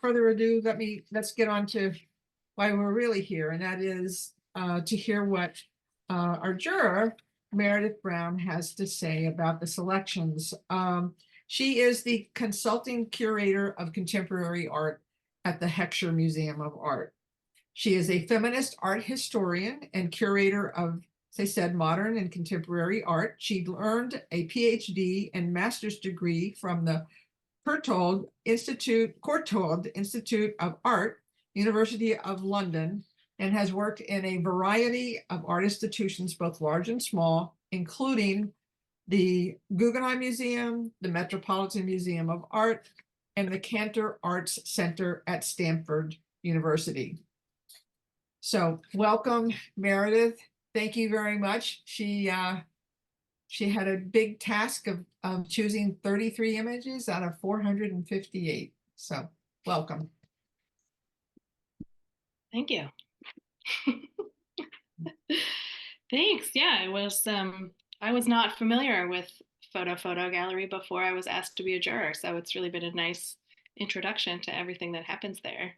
further ado, let's get on to why we're really here, and that is to hear what our juror, Meredith Brown, has to say about the selections. She is the consulting curator of contemporary art at the Heckscher Museum of Art. She is a feminist art historian and curator of, as I said, modern and contemporary art. She earned a PhD and master's degree from the Courtauld Institute of Art, University of London, and has worked in a variety of art institutions, both large and small, including the Guggenheim Museum, the Metropolitan Museum of Art, and the Cantor Arts Center at Stanford University. So welcome, Meredith. Thank you very much. She had a big task of choosing 33 images out of 458. So welcome. Thank you. Thanks. Yeah, I was not familiar with Fotofoto Gallery before I was asked to be a juror, so it's really been a nice introduction to everything that happens there.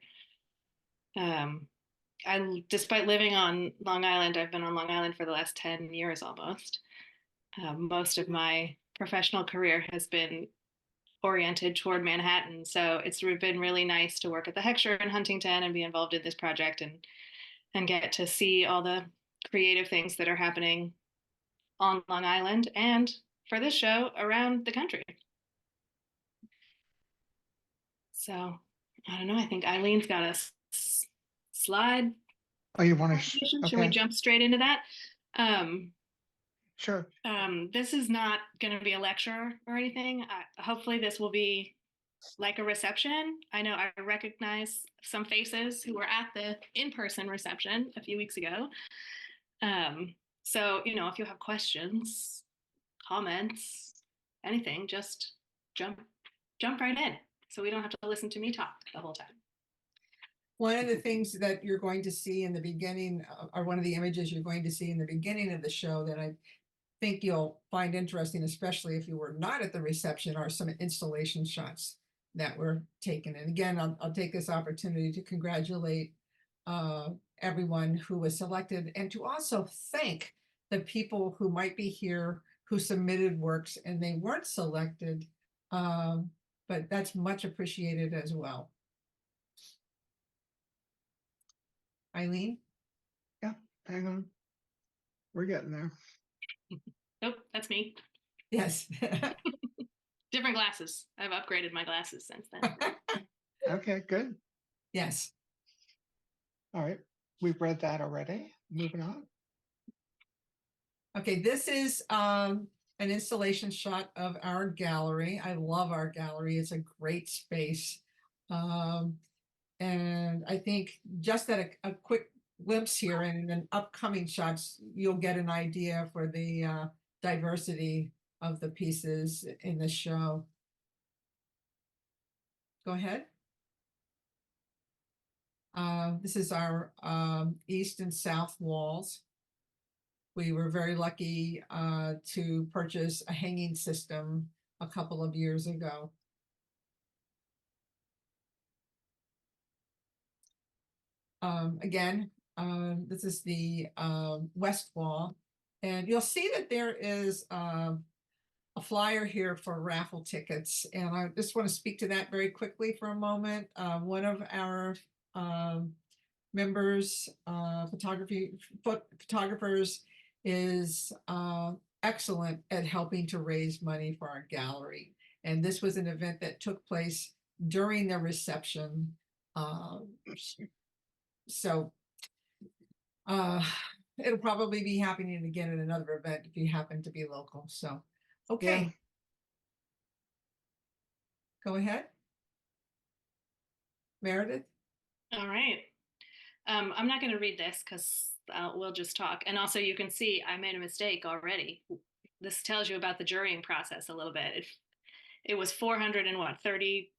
Despite living on Long Island, I've been on Long Island for the last 10 years almost. Most of my professional career has been oriented toward Manhattan, so it's been really nice to work at the Heckscher in Huntington and be involved in this project and get to see all the creative things that are happening on Long Island and for this show around the country. So I don't know, I think Eileen's got a slide. Oh, you want to? Should we jump straight into that? Sure. This is not going to be a lecture or anything. Hopefully this will be like a reception. I know I recognize some faces who were at the in-person reception a few weeks ago. So, if you have questions, comments, anything, just jump right in so we don't have to listen to me talk the whole time. One of the things that you're going to see in the beginning, or one of the images you're going to see in the beginning of the show that I think you'll find interesting, especially if you were not at the reception, are some installation shots that were taken. And again, I'll take this opportunity to congratulate everyone who was selected and to also thank the people who might be here who submitted works and they weren't selected, but that's much appreciated as well. Eileen? Yeah, hang on. We're getting there. Nope, that's me. Yes. Different glasses. I've upgraded my glasses since then. Okay, good. Yes. All right. We've read that already. Moving on. Okay, this is an installation shot of our gallery. I love our gallery. It's a great space. And I think just at a quick glimpse here and in upcoming shots, you'll get an idea for the diversity of the pieces in the show. Go ahead. This is our east and south walls. We were very lucky to purchase a hanging system a couple of years ago. Again, this is the west wall, and you'll see that there is a flyer here for raffle tickets, and I just want to speak to that very quickly for a moment. One of our members, photographers, is excellent at helping to raise money for our gallery, and this was an event that took place during the reception. So it'll probably be happening again at another event if you happen to be local. So, okay. Yeah. Go ahead. Meredith? All right. I'm not going to read this because we'll just talk. And also you can see I made a mistake already. This tells you about the jurying process a little bit. It was 430.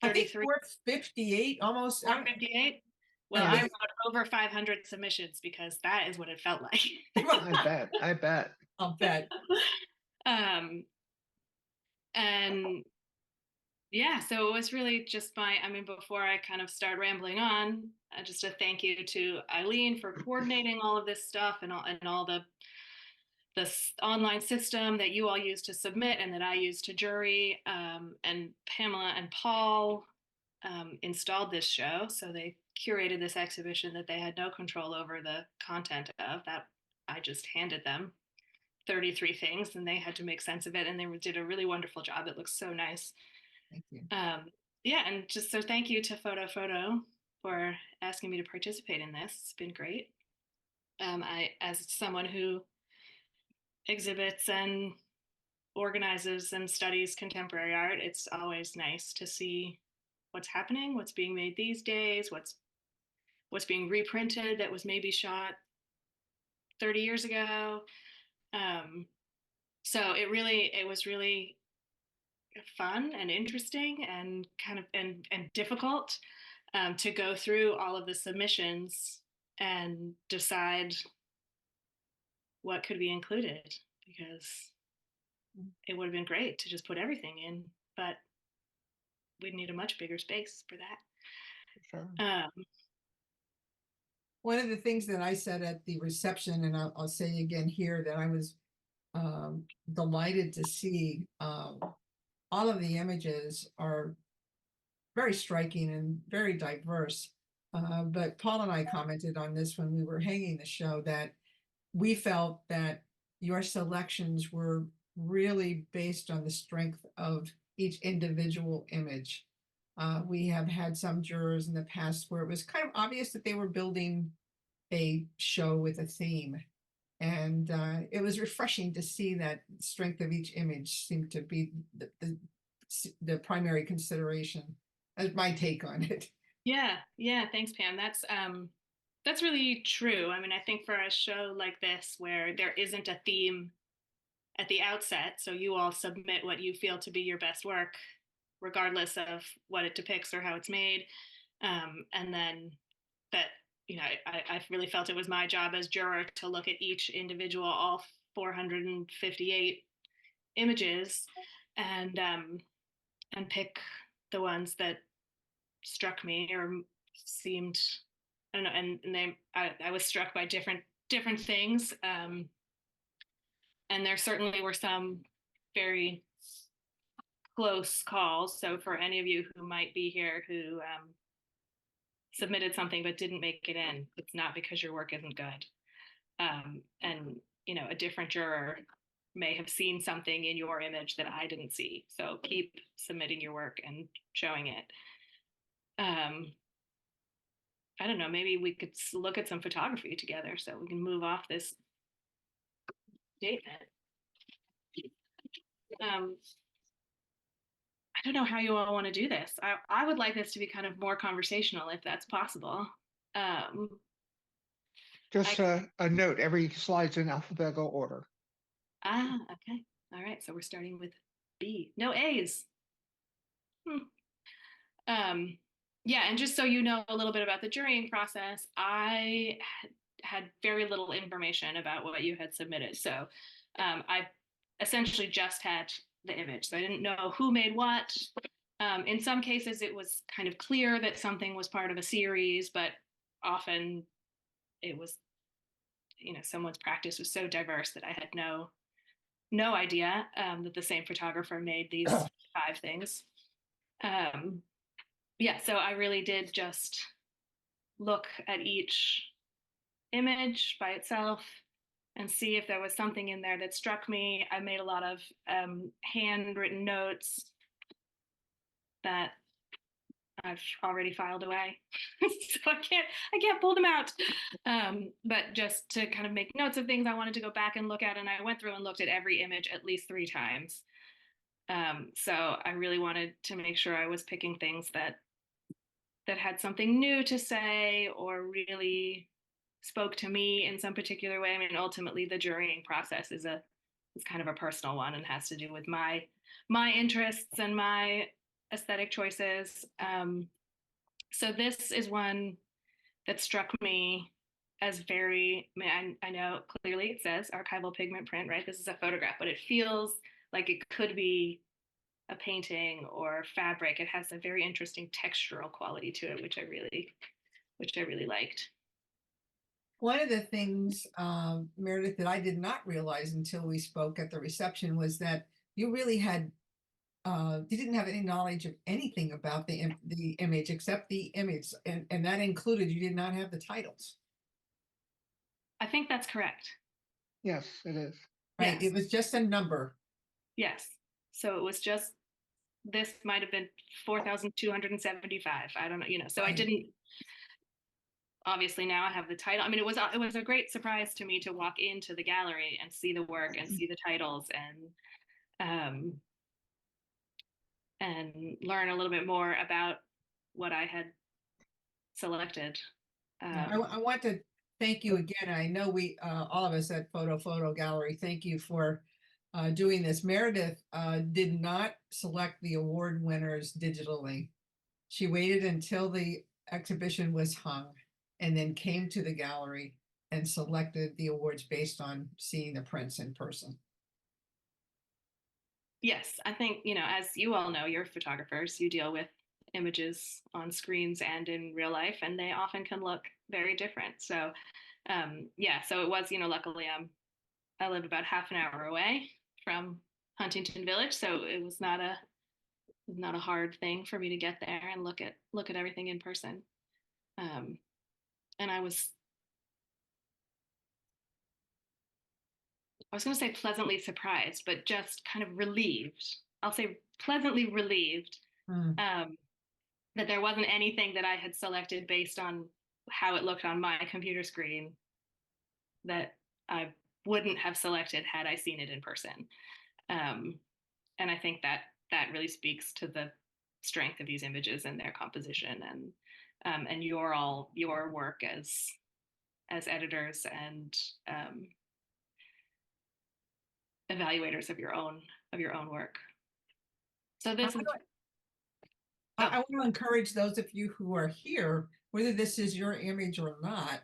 I think 458, almost. 458? Well, I wrote over 500 submissions because that is what it felt like. I bet. I'll bet. And Yeah, so it was really just before I kind of start rambling on, just a thank you to Eileen for coordinating all of this stuff and all the this online system that you all use to submit and that I use to jury. And Pamela and Paul installed this show. So they curated this exhibition that they had no control over the content of. That I just handed them 33 things and they had to make sense of it. And they did a really wonderful job. It looks so nice. Thank you. Yeah, and just so thank you to fotofoto for asking me to participate in this. It's been great. As someone who exhibits and organizes and studies contemporary art, it's always nice to see what's happening, what's being made these days, what's being reprinted that was maybe shot 30 years ago. So it was really fun and interesting and kind of and difficult to go through all of the submissions and decide what could be included, because it would have been great to just put everything in, but we'd need a much bigger space for that. Sure. One of the things that I said at the reception, and I'll say again here, that I was delighted to see all of the images are very striking and very diverse. But Paul and I commented on this when we were hanging the show, that we felt that your selections were really based on the strength of each individual image. We have had some jurors in the past where it was kind of obvious that they were building a show with a theme. And it was refreshing to see that strength of each image seemed to be the primary consideration. That's my take on it. Yeah, thanks, Pam. That's really true. I mean, I think for a show like this where there isn't a theme at the outset, so you all submit what you feel to be your best work, regardless of what it depicts or how it's made. And then that, I really felt it was my job as juror to look at each individual, all 458 images, and pick the ones that struck me or seemed, I don't know, and I was struck by different things. And there certainly were some very close calls. So for any of you who might be here who submitted something but didn't make it in, it's not because your work isn't good. And a different juror may have seen something in your image that I didn't see. So keep submitting your work and showing it. I don't know, maybe we could look at some photography together so we can move off this statement. I don't know how you all want to do this. I would like this to be kind of more conversational if that's possible. Just a note, every slide's in alphabetical order. Okay. All right. So we're starting with B. No A's. Yeah, and just so you know a little bit about the jurying process, I had very little information about what you had submitted. So I essentially just had the image. So I didn't know who made what. In some cases, it was kind of clear that something was part of a series, but often it was, someone's practice was so diverse that I had no idea that the same photographer made these 5 things. Yeah, so I really did just look at each image by itself and see if there was something in there that struck me. I made a lot of handwritten notes that I've already filed away, so I can't pull them out. But just to kind of make notes of things I wanted to go back and look at, and I went through and looked at every image at least 3 times. So I really wanted to make sure I was picking things that had something new to say or really spoke to me in some particular way. I mean, ultimately, the jurying process is kind of a personal one and has to do with my interests and my aesthetic choices. So this is one that struck me as very, I know clearly it says archival pigment print, right? This is a photograph, but it feels like it could be a painting or fabric. It has a very interesting textural quality to it, which I really liked. One of the things, Meredith, that I did not realize until we spoke at the reception was that you really had, you didn't have any knowledge of anything about the image except the image, and that included you did not have the titles, I think that's correct. Yes, it is. right? Yes. It was just a number. Yes. So it was just, this might have been 4,275. I don't know, so I Right. didn't, obviously now I have the title. I mean, it was a great surprise to me to walk into the gallery and see the work and see the titles and learn a little bit more about what I had selected. I want to thank you again. I know we, all of us at Photo Gallery, thank you for doing this. Meredith did not select the award winners digitally. She waited until the exhibition was hung and then came to the gallery and selected the awards based on seeing the prints in person. Yes, I think, as you all know, you're photographers, you deal with images on screens and in real life, and they often can look very different. So, yeah, so it was, luckily I live about half an hour away from Huntington Village, so it was not a hard thing for me to get there and look at everything in person. And I was going to say pleasantly surprised, but just kind of relieved. I'll say pleasantly relieved that there wasn't anything that I had selected based on how it looked on my computer screen that I wouldn't have selected had I seen it in person. And I think that really speaks to the strength of these images and their composition and your work as editors and evaluators of your own work. So this is. I want to encourage those of you who are here, whether this is your image or not,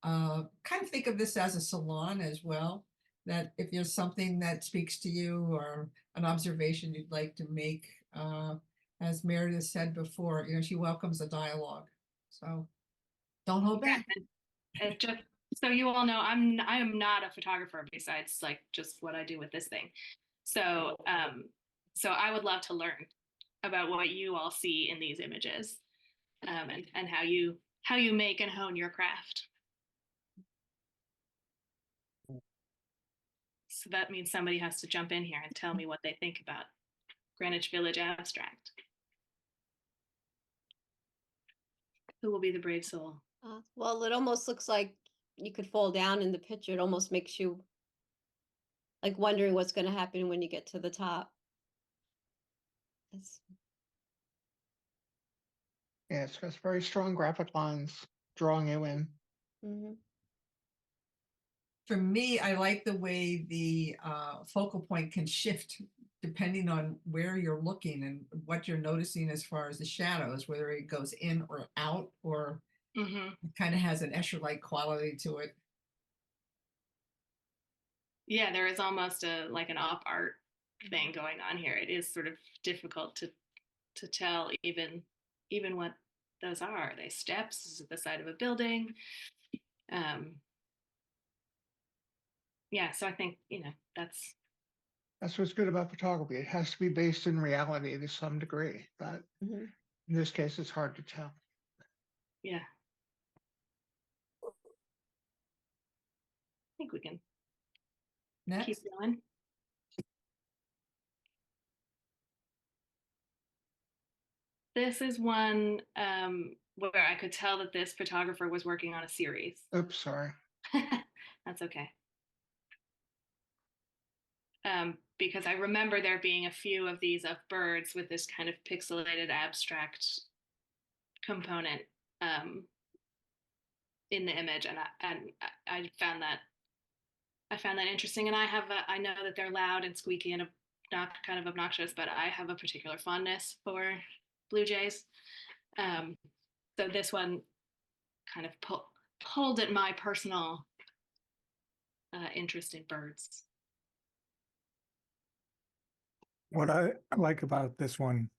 kind of think of this as a salon as well, that if there's something that speaks to you or an observation you'd like to make, as Meredith said before, she welcomes a dialogue. So don't hold back. And just so you all know, I am not a photographer besides like just what I do with this thing. So so I would love to learn about what you all see in these images, and how you make and hone your craft. So that means somebody has to jump in here and tell me what they think about Greenwich Village abstract. Who will be the brave soul? Well, it almost looks like you could fall down in the picture. It almost makes you like wondering what's going to happen when you get to the top. Yeah, it's got very strong graphic lines drawing you in. Mm-hmm. For me, I like the way the focal point can shift depending on where you're looking and what you're noticing as far as the shadows, whether it goes in or out, or it kind of has an Escher-like quality to it. Yeah, there is almost like an op art thing going on here. It is sort of difficult to tell even what those are. Are they steps? Is it the side of a building? Yeah, so I think that's what's good about photography. It has to be based in reality to some degree, but in this case, it's hard to tell. Yeah. I think we can keep going. This is one where I could tell that this photographer was working on a series. Oops, sorry. That's okay. Because I remember there being a few of these of birds with this kind of pixelated abstract component in the image, and I found that interesting. And I know that they're loud and squeaky and not kind of obnoxious, but I have a particular fondness for blue jays. So this one kind of pulled at my personal interest in birds. What I like about this one,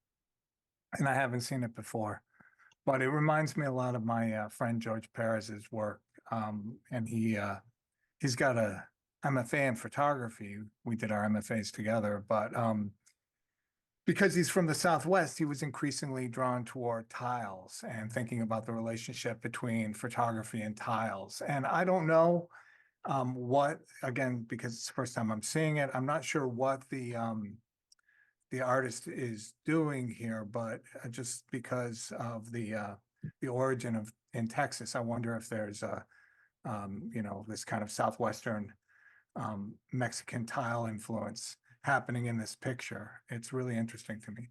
and I haven't seen it before, but it reminds me a lot of my friend George Perez's work. And he's got a MFA in photography. We did our MFAs together, but because he's from the Southwest, he was increasingly drawn toward tiles and thinking about the relationship between photography and tiles. And I don't know what, again, because it's the first time I'm seeing it, I'm not sure what the artist is doing here, but just because of the origin of in Texas, I wonder if there's a this kind of Southwestern Mexican tile influence happening in this picture. It's really interesting to me.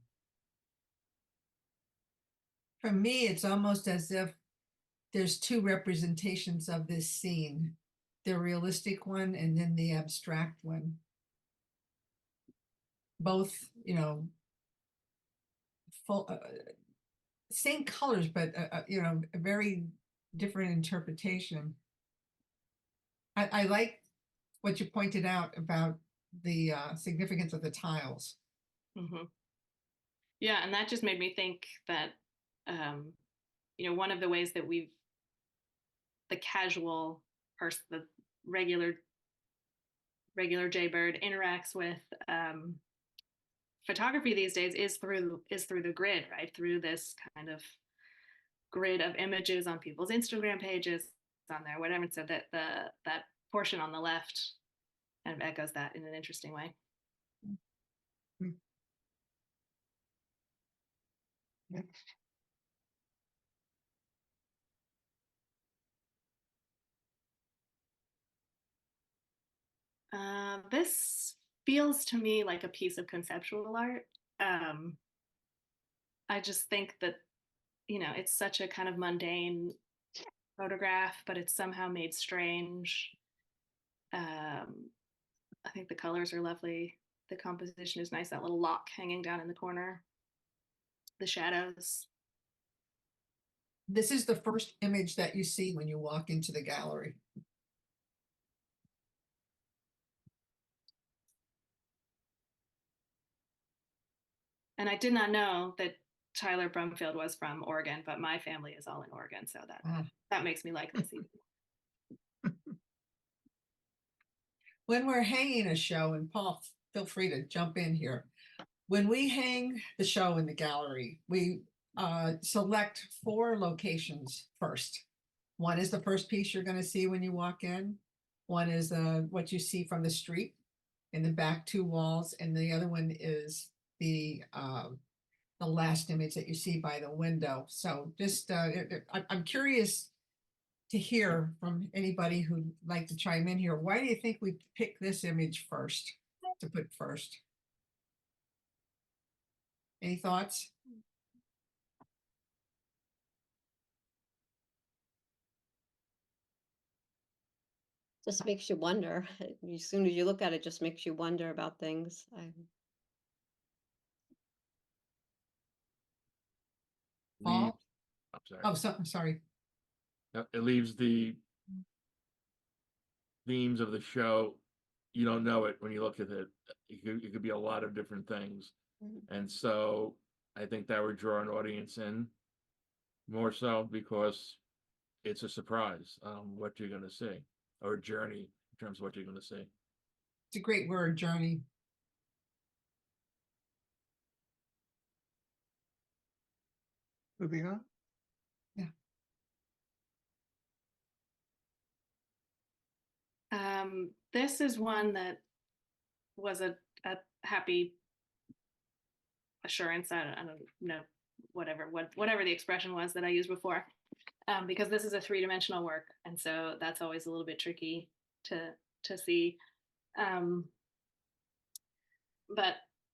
For me, it's almost as if there's two representations of this scene, the realistic one and then the abstract one. Both, full, same colors, but a very different interpretation. I like what you pointed out about the significance of the tiles. Mm-hmm. Yeah, and that just made me think that, one of the ways that the casual person, the regular Jaybird interacts with photography these days is through the grid, right? Through this kind of grid of images on people's Instagram pages, on there, whatever. So that portion on the left kind of echoes that in an interesting way. Next. This feels to me like a piece of conceptual art. I just think that, it's such a kind of mundane photograph, but it's somehow made strange. I think the colors are lovely. The composition is nice. That little lock hanging down in the corner. The shadows. This is the first image that you see when you walk into the gallery. And I did not know that Tyler Brumfield was from Oregon, but my family is all in Oregon, so that makes me like this even. When we're hanging a show, and Paul, feel free to jump in here. When we hang the show in the gallery, we select 4 locations first. One is the first piece you're going to see when you walk in. One is what you see from the street in the back 2 walls, and the other one is the last image that you see by the window. So just I'm curious to hear from anybody who'd like to chime in here. Why do you think we picked this image first to put first? Any thoughts? Just makes you wonder. As soon as you look at it, just makes you wonder about things. Paul? I'm sorry. Oh, sorry. It leaves the themes of the show. You don't know it when you look at it. It could be a lot of different things. And so I think that would draw an audience in more so because it's a surprise what you're going to see, or a journey in terms of what you're going to see. It's a great word, journey. Moving on. This is one that was a happy assurance. I don't know, whatever the expression was that I used before, because this is a 3-dimensional work, and so that's always a little bit tricky to see. But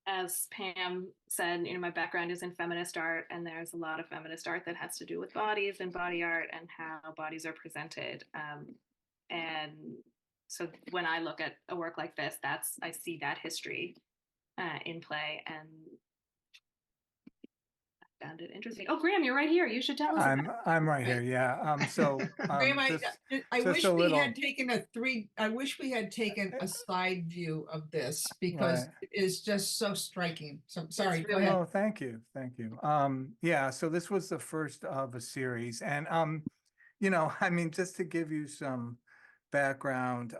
as Pam said, my background is in feminist art, and there's a lot of feminist art that has to do with bodies and body art and how bodies are presented. And so when I look at a work like this, I see that history in play, and found it interesting. Oh, Graham, you're right here. You should tell us. I'm right here. Yeah. Graham, I just wish a we little- had taken I wish we had taken a side view of this because Right. it is just so striking. So sorry, go really- ahead. Oh, thank you. Thank you. Yeah, so this was the first of a series. And, I mean, just to give you some background,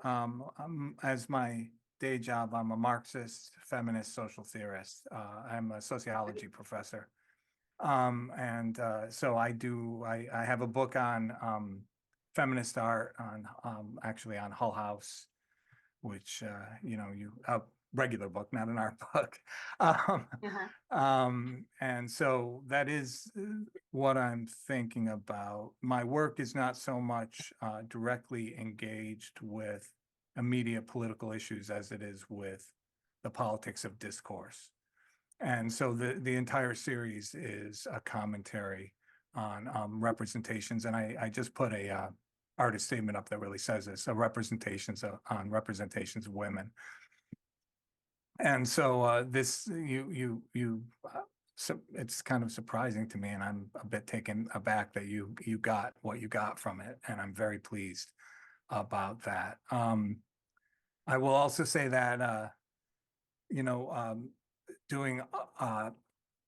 as my day job, I'm a Marxist, feminist, social theorist. I'm a sociology professor. So I have a book on feminist art actually on Hull House, which, a regular book, not an art book. And so that is what I'm thinking about. My work is not so much directly engaged with immediate political issues as it is with the politics of discourse. And so the entire series is a commentary on representations. And I just put a artist statement up that really says this, on representations of women. And so so it's kind of surprising to me, and I'm a bit taken aback that you got what you got from it, and I'm very pleased about that. I will also say that doing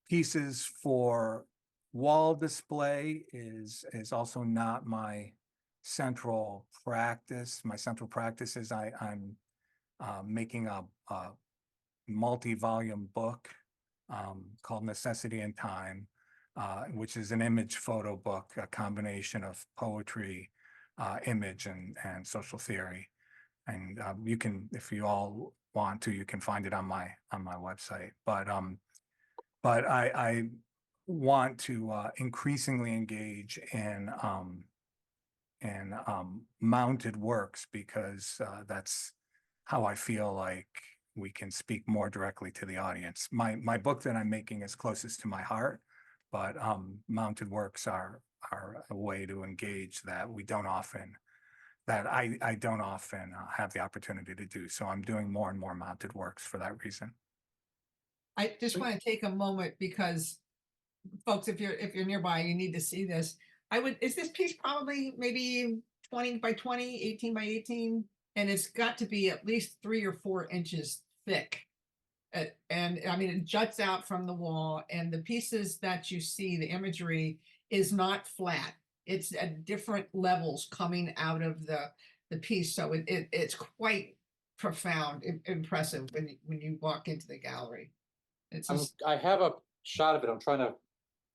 pieces for wall display is also not my central practice. My central practice is I'm making a multi-volume book called Necessity and Time, which is an image photo book, a combination of poetry, image, and social theory. And you can, if you all want to, you can find it on my website. But I want to increasingly engage in mounted works because that's how I feel like we can speak more directly to the audience. My book that I'm making is closest to my heart, but mounted works are a way to engage that we don't often, that I don't often have the opportunity to do. So I'm doing more and more mounted works for that reason. I just want to take a moment because folks, if you're nearby, you need to see this. Is this piece probably maybe 20 by 20, 18 by 18? And it's got to be at least 3 or 4 inches thick. And I mean, it juts out from the wall, and the pieces that you see, the imagery is not flat. It's at different levels coming out of the piece. So it's quite profound, impressive when you walk into the gallery. It's just, I have a shot of it. I'm trying to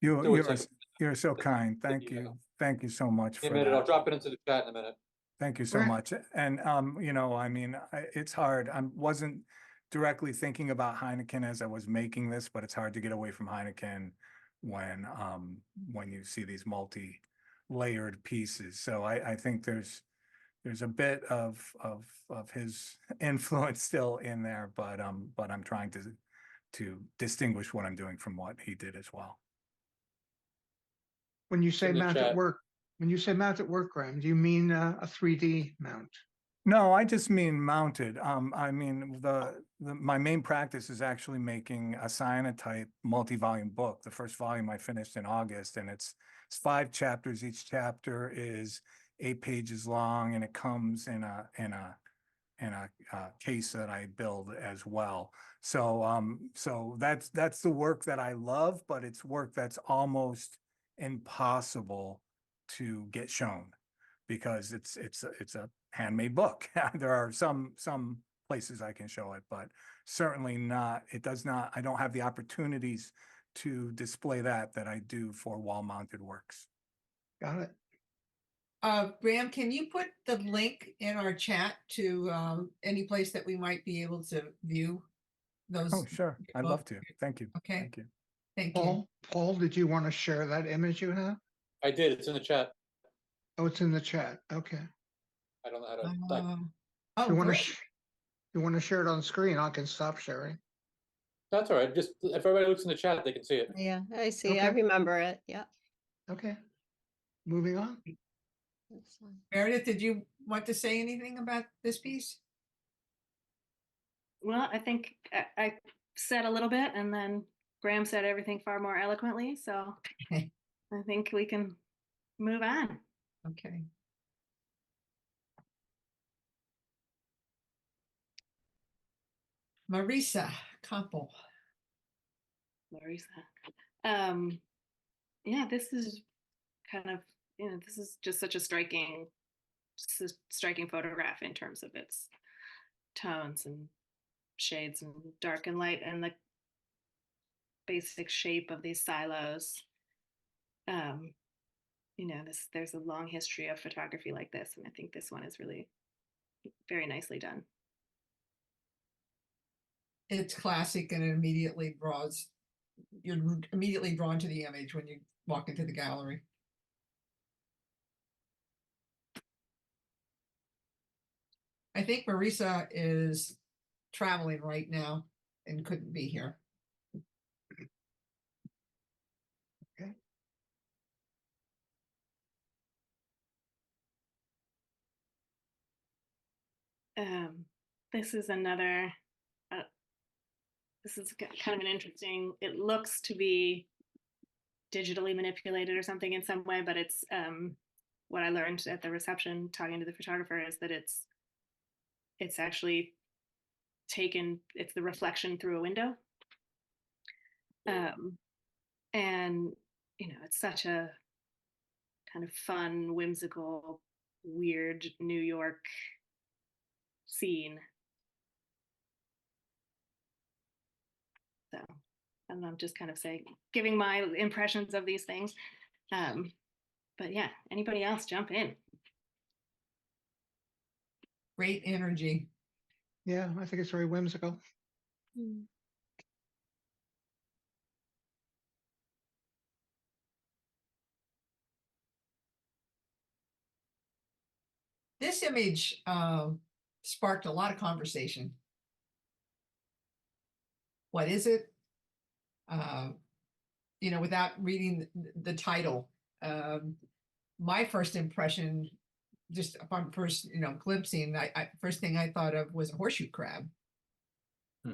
do it. You're so kind. Thank you. Thank you so much In a for minute. I'll that. drop it into the chat in a minute. Thank you so Right. much. And, I mean, it's hard. I wasn't directly thinking about Heineken as I was making this, but it's hard to get away from Heineken when you see these multi-layered pieces. So I think there's a bit of his influence still in there, but I'm trying to distinguish what I'm doing from what he did as well. When you say in the mount at chat. work, Graham, do you mean a 3D mount? No, I just mean mounted. I mean, my main practice is actually making a cyanotype multi-volume book. The first volume I finished in August, and it's 5 chapters. Each chapter is 8 pages long, and it comes in a case that I build as well. So that's the work that I love, but it's work that's almost impossible to get shown because it's a handmade book. There are some places I can show it, but certainly not, I don't have the opportunities to display that I do for wall mounted works. Got it. Graham, can you put the link in our chat to any place that we might be able to view those? Oh, sure. I'd love to. Thank you. Okay. Thank you. Thank you. Paul, did you want to share that image you have? I did. It's in the chat. Oh, it's in the chat. Okay. I don't know how to. If Oh, you want great. to share it on screen, I can stop sharing. That's all right. Just if everybody looks in the chat, they can see it. Yeah, I see. I Okay. remember it. Yeah. Okay. Moving on. That's fine. Meredith, did you want to say anything about this piece? Well, I think I said a little bit, and then Graham said everything far more eloquently, so Okay. I think we can move on. Okay. Marisa Campbell. Larissa. Um, yeah, this is kind of, this is just such a striking photograph in terms of its tones and shades and dark and light and the basic shape of these silos. There's a long history of photography like this, and I think this one is really very nicely done. It's classic and it immediately you're immediately drawn to the image when you walk into the gallery. I think Marisa is traveling right now and couldn't be here. Okay. This is another, this is kind of an interesting, it looks to be digitally manipulated or something in some way, but it's what I learned at the reception talking to the photographer is that it's actually it's the reflection through a window. And it's such a kind of fun, whimsical, weird New York scene. So I don't know, I'm just kind of giving my impressions of these things. But yeah, anybody else jump in? Great energy. Yeah, I think it's very whimsical. This image sparked a lot of conversation. What is it? Without reading the title, my first impression, just upon first, glimpsing, first thing I thought of was a horseshoe crab. I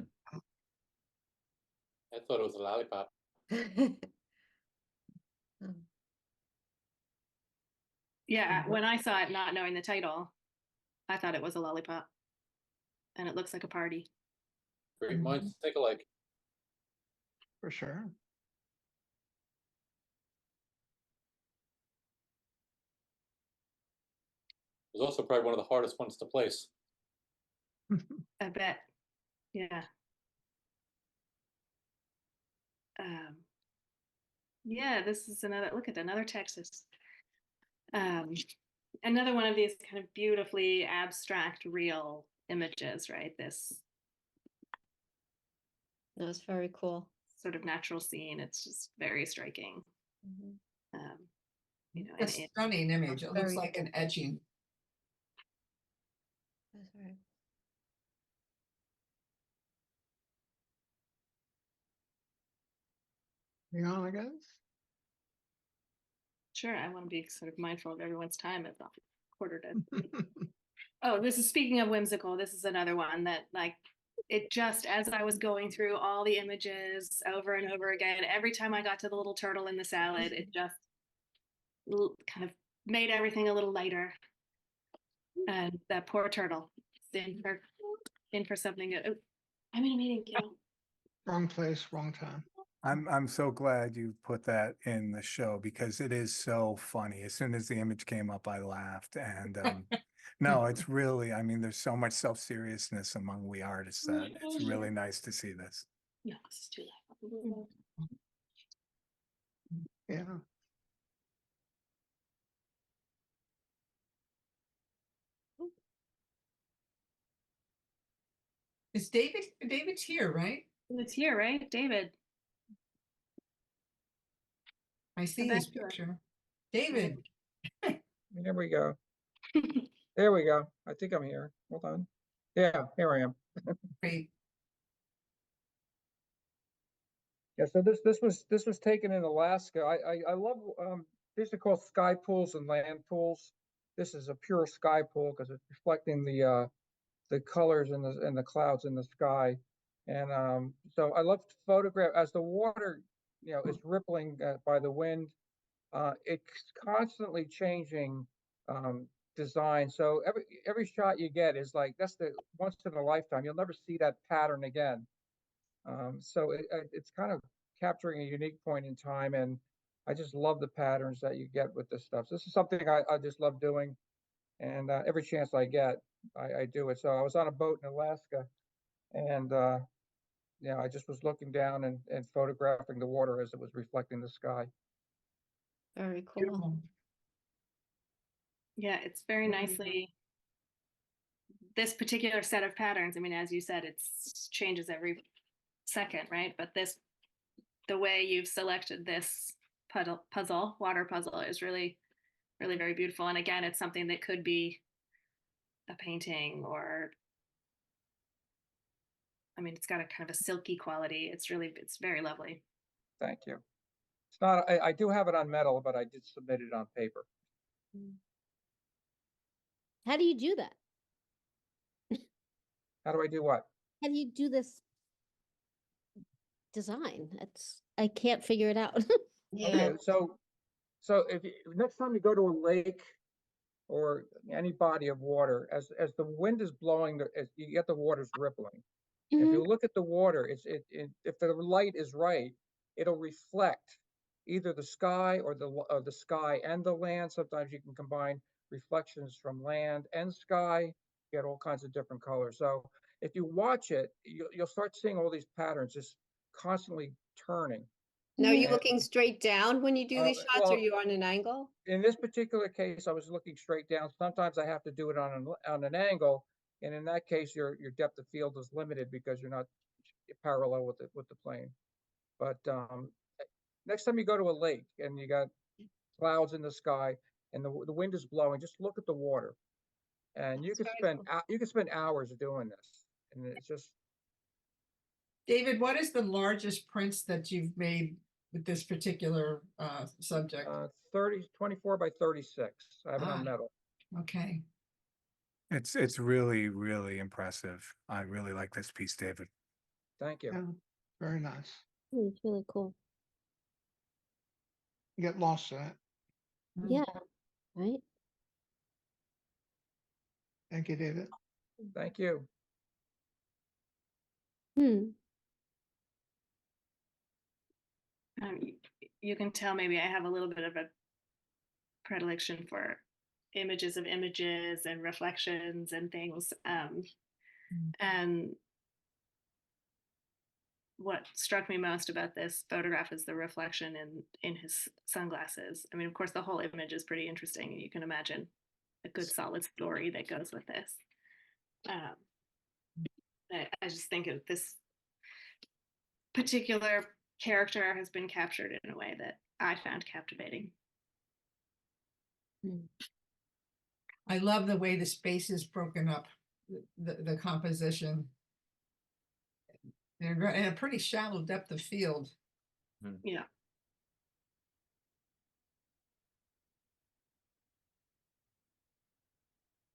thought it was a lollipop. Yeah, when I saw it, not knowing the title, I thought it was a lollipop, and it looks like a party. Great minds think alike. For sure. It was also probably one of the hardest ones to place. I bet. Yeah. Yeah, this is look at another Texas. Another one of these kind of beautifully abstract, real images, right? This That's very cool. sort of natural scene. It's just very striking. A stunning image. It looks Very like an etching. That's right. Yeah, I guess. Sure, I want to be sort of mindful of everyone's time. It's not quarter to. Oh, this is speaking of whimsical. This is another one that it just, as I was going through all the images over and over again, every time I got to the little turtle in the salad, it just kind of made everything a little lighter. And that poor turtle in for something. Oh, I'm in a meeting, kiddo. Wrong place, wrong time. I'm so glad you put that in the show because it is so funny. As soon as the image came up, I laughed. And no, it's really, there's so much self-seriousness among we artists that it's really nice to see this. No, this is too loud. Yeah. Is David's here, right? It's here, right, David? I see bet his you are. picture. David. There we go. There we go. I think I'm here. Hold on. Yeah, here I am. Great. Yeah, so this was taken in Alaska. I love these are called sky pools and land pools. This is a pure sky pool because it's reflecting the colors and the clouds in the sky. And so I love to photograph as the water, is rippling by the wind. It's constantly changing design. So every shot you get is like, that's the once in a lifetime. You'll never see that pattern again. So it's kind of capturing a unique point in time, and I just love the patterns that you get with this stuff. So this is something I just love doing, and every chance I get, I do it. So I was on a boat in Alaska, and I just was looking down and photographing the water as it was reflecting the sky. Very cool. Beautiful. Yeah, it's very nicely. This particular set of patterns, I mean, as you said, it's changes every second, right? But the way you've selected this water puzzle is really, really very beautiful. And again, it's something that could be a painting, or, I mean, it's got a kind of a silky quality. It's very lovely. Thank you. It's not, I do have it on metal, but I did submit it on paper. How do you do that? How do I do what? How do you do this design? I can't figure it out. Okay, so if next time you go to a lake or any body of water, as the wind is blowing, as you get the water's rippling. If you look at the water, if the light is right, it'll reflect either the sky or the sky and the land. Sometimes you can combine reflections from land and sky, get all kinds of different colors. So if you watch it, you'll start seeing all these patterns just constantly turning. Now, are you And- looking straight down when you do these shots, or are well, you on an angle? In this particular case, I was looking straight down. Sometimes I have to do it on an angle, and in that case, your depth of field is limited because you're not parallel with the plane. But next time you go to a lake and you got clouds in the sky and the wind is blowing, just look at the water, and you That's can very spend hours doing this, and it's just David, what is the largest prints that you've made with this particular subject? 24 by 36. I have it on Ah. metal. Okay. It's really, really impressive. I really like this piece, David. Thank you. Yeah, very nice. It's really cool. You get lost in it. Yeah, right? Thank you, David. Thank you. Hmm. You can tell maybe I have a little bit of a predilection for images of images and reflections and things. And what struck me most about this photograph is the reflection in his sunglasses. I mean, of course, the whole image is pretty interesting. You can imagine a good solid story that goes with this. I just think of this particular character has been captured in a way that I found captivating. I love the way the space is broken up, the composition. And a pretty shallow depth of field. Yeah.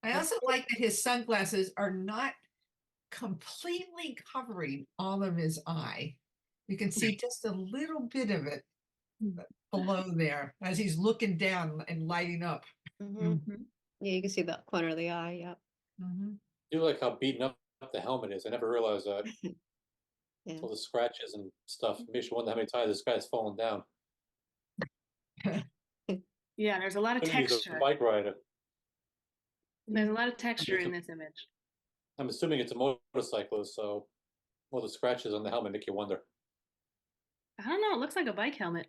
I also like that his sunglasses are not completely covering all of his eye. You can see just a little bit of it below there as he's looking down and lighting up. Yeah, you can see the corner of the eye. Yep. You like how beaten up the helmet is. I never realized that. Yeah. All the scratches and stuff. Makes you wonder how many times this guy's fallen down. Yeah, there's a lot of I think he's texture. a bike rider. There's a lot of texture in this image. I'm assuming it's a motorcyclist, so all the scratches on the helmet make you wonder. I don't know. It looks like a bike helmet.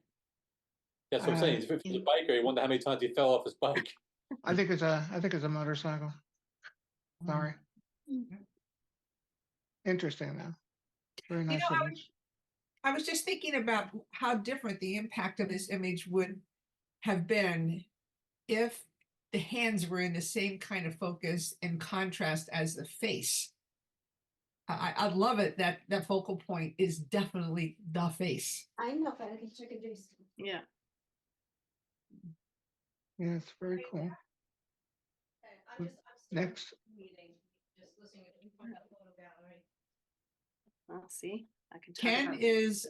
That's what I'm saying. If he's a biker, you wonder how many times he fell off his bike. I think it's a motorcycle. Sorry. Interesting though. Very nice know, image. I was just thinking about how different the impact of this image would have been if the hands were in the same kind of focus and contrast as the face. I love it that that focal point is definitely the face. I know, but I can check it. Yeah. Yeah, it's very cool. Next. Meeting, just listening to that photo gallery. I'll see. I can talk Ken about is,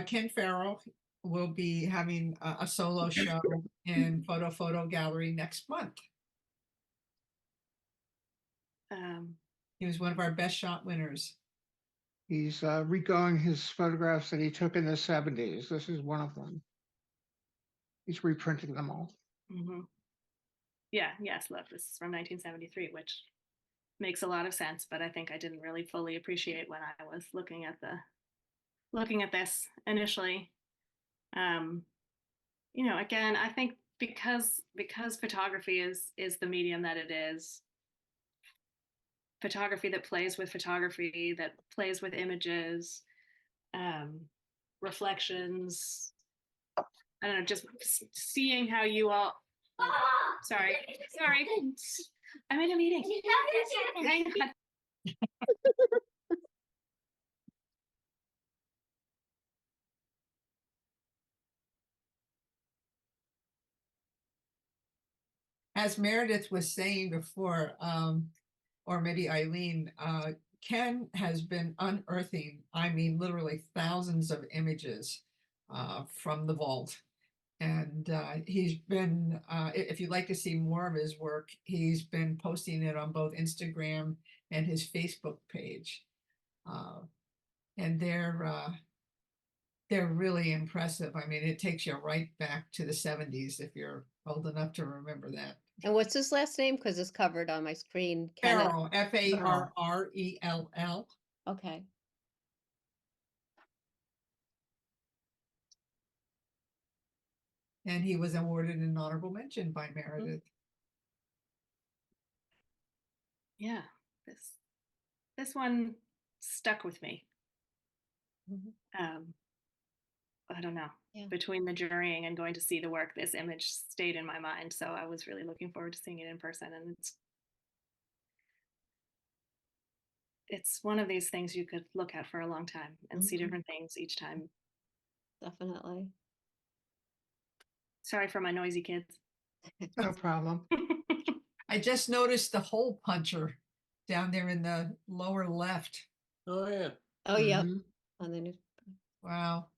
Ken Farrell will be having a solo show in Photo Gallery next month. He was one of our best shot winners. He's regoing his photographs that he took in the 70s. This is one of them. He's reprinting them all. mhm. Yeah, yes, look, this is from 1973, which makes a lot of sense, but I think I didn't really fully appreciate when I was looking at this initially. You know, again, I think because photography is the medium that it is, photography that plays with photography, that plays with images, reflections. I don't know, just seeing how you all. Sorry. I'm in a meeting. Hang on. As Meredith was saying before, or maybe Eileen, Ken has been unearthing, I mean, literally thousands of images from the vault. And he's been, if you'd like to see more of his work, he's been posting it on both Instagram and his Facebook page. And they're really impressive. I mean, it takes you right back to the 70s if you're old enough to remember that. And what's his last name? Because it's covered on my screen. Kenneth. Farrell, Farrell. Okay. And he was awarded an honorable mention by Meredith. Yeah, this one stuck with me. Mhm. I don't know. Yeah. Between the jurying and going to see the work, this image stayed in my mind. So I was really looking forward to seeing it in person. And it's one of these things you could look at for a long time and see Mhm. different things each time. Definitely. Sorry for my noisy kids. No problem. I just noticed the hole puncher down there in the lower left. Oh, yeah. Oh, yeah. Mhm. On the news. Wow,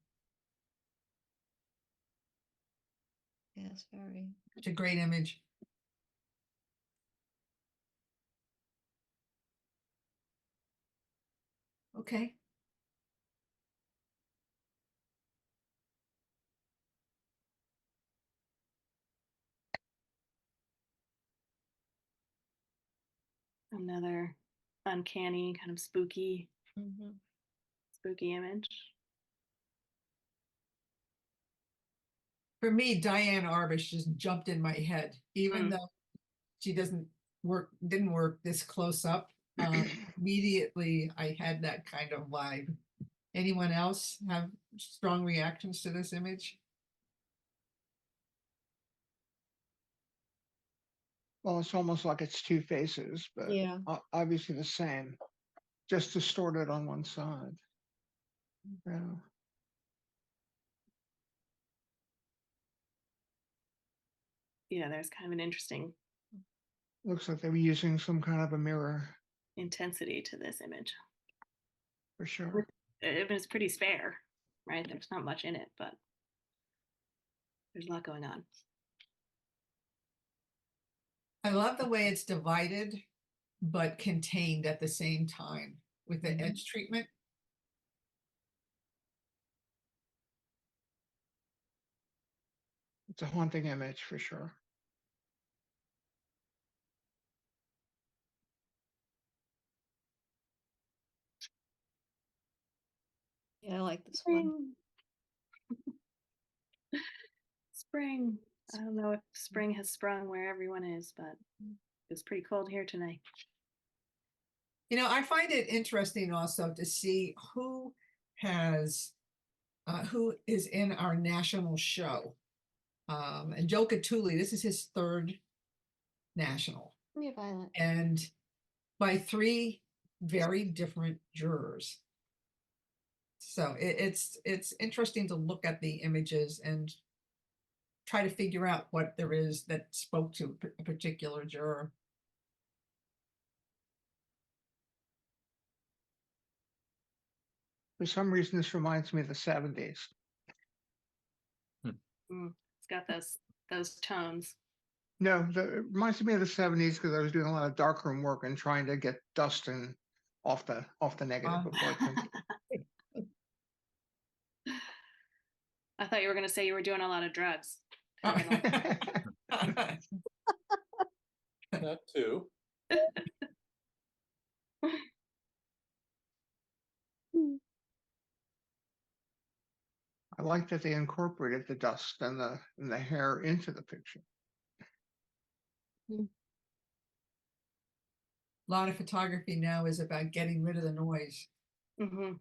Yes, very. it's a great image. Okay. Another uncanny, kind of spooky Mhm. image. For me, Diane Arbus just jumped in my head, even though she didn't work this close up. Immediately, I had that kind of vibe. Anyone else have strong reactions to this image? Well, it's almost like it's two faces, but Yeah. obviously the same, just distorted on one side. Yeah. Yeah, there's kind of an interesting Looks like they were using some kind of a mirror intensity to this image. for sure. It was pretty spare, right? There's not much in it, but there's a lot going on. I love the way it's divided, but contained at the same time with the edge treatment. It's a haunting image for sure. Yeah, I like this one. Spring. I don't know if spring has sprung where everyone is, but it's pretty cold here tonight. You know, I find it interesting also to see who is in our national show. And Joe Catulli, this is his third national, Come here, Violet. and by three very different jurors. So it's interesting to look at the images and try to figure out what there is that spoke to a particular juror. For some reason, this reminds me of the 70s. It's got those tones. No, it reminds me of the 70s because I was doing a lot of darkroom work and trying to get dust and off the negative before I printed. I thought you were going to say you were doing a lot of drugs. That too. I like that they incorporated the dust and the hair into the picture. A lot of photography now is about getting rid of the noise. Mm-hmm.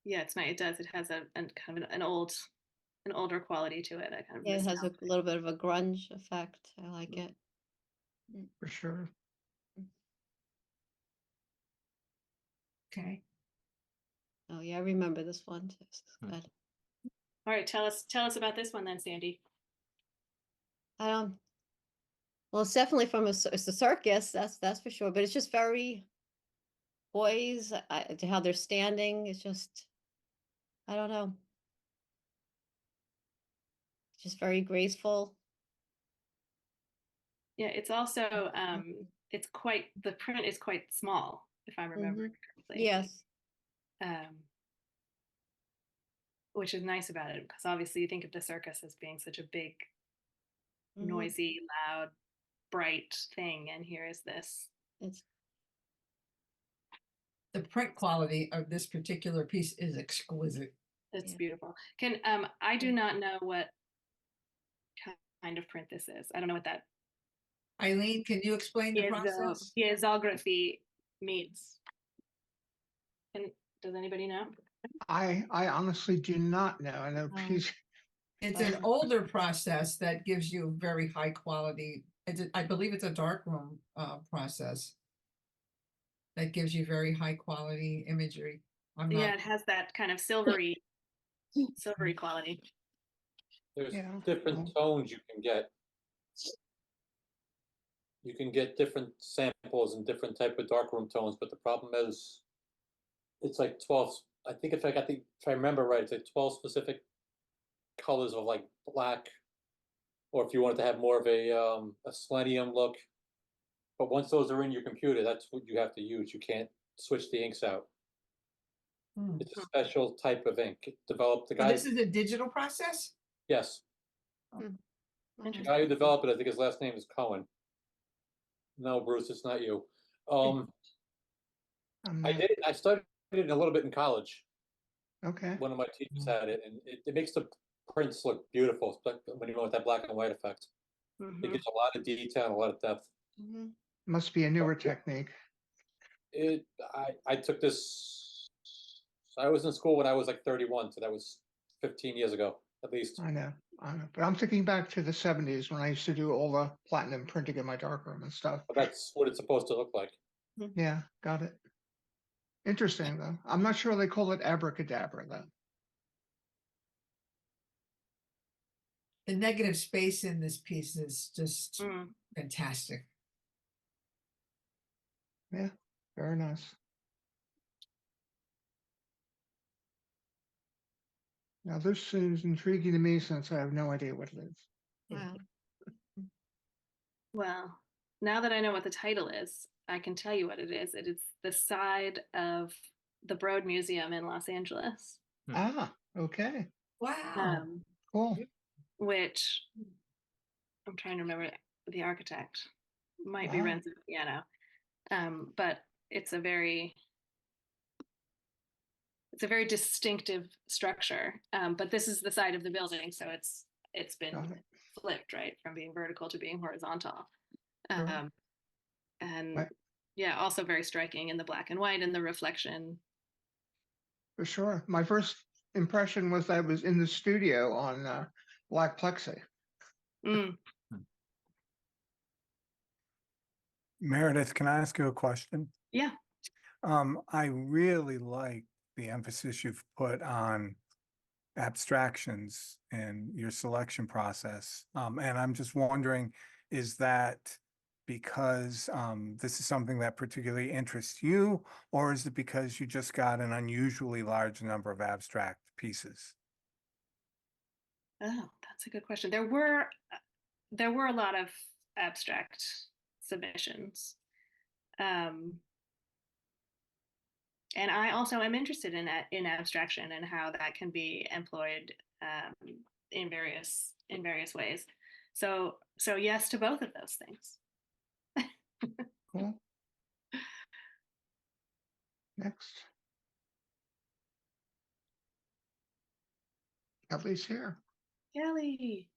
Yeah, it's nice. It does. It has a kind of an older quality to it. I kind of Yeah, it miss has a now. little bit of a grunge effect. I like it. For sure. Okay. Oh yeah, I remember this one too. This is good. All right, tell us about this one then, Sandy. Well, it's definitely from it's a circus, that's for sure. But it's just very poised, to how they're standing. It's just, I don't know, just very graceful. Yeah, it's also it's quite, the print is quite small, if I'm remembering correctly. Yes. Which is nice about it, because obviously you think of the circus as being such a big, noisy, loud, bright thing, and here is this. It's The print quality of this particular piece is exquisite. It's Yeah. beautiful. Can I do not know what kind of print this is. I don't know what that Eileen, can you explain the process? piezoography means. And does anybody know? I honestly do not know. I know piece. It's an older process that gives you very high quality. I believe it's a darkroom process that gives you very high quality imagery. Yeah, it has that kind of silvery quality. There's Yeah. different tones you can get. You can get different samples and different type of darkroom tones, but the problem is it's like 12. I think if I remember right, it's like 12 specific colors of like black, or if you wanted to have more of a selenium look. But once those are in your computer, that's what you have to use. You can't switch the inks out. It's a special type of ink developed. The So guy, this is a digital process? yes, the guy who developed it, I think his last name is Cohen. No, Bruce, it's not you. I studied it a little bit in college. Okay. One of my teachers had it, and it makes the prints look beautiful, especially when you go with that black and white effect. It gives a lot of detail and a lot of depth. Must be a newer technique. I took this. I was in school when I was like 31, so that was 15 years ago, at least. I know. But I'm thinking back to the 70s when I used to do all the platinum printing in my darkroom and stuff. But that's what it's supposed to look like. Yeah, got it. Interesting though. I'm not sure they call it abracadabra though. The negative space in this piece is just fantastic. Yeah, very nice. Now this seems intriguing to me since I have no idea what it is. Wow. Well, now that I know what the title is, I can tell you what it is. It is the side of the Broad Museum in Los Angeles. Ah, okay. Wow. Cool. Which I'm trying to remember the architect. Might be Renzo Piano. But it's a very distinctive structure. But this is the side of the building, so it's been flipped, right, from being vertical to being horizontal. And yeah, also very striking in the black and white and the reflection. For sure. My first impression was that I was in the studio on black plexi. Meredith, can I ask you a question? Yeah. I really like the emphasis you've put on abstractions in your selection process. And I'm just wondering, is that because this is something that particularly interests you, or is it because you just got an unusually large number of abstract pieces? Oh, that's a good question. There were a lot of abstract submissions. And I also am interested in abstraction and how that can be employed in various ways. So yes to both of those things. Cool. Next. Kelly's here. Kelly,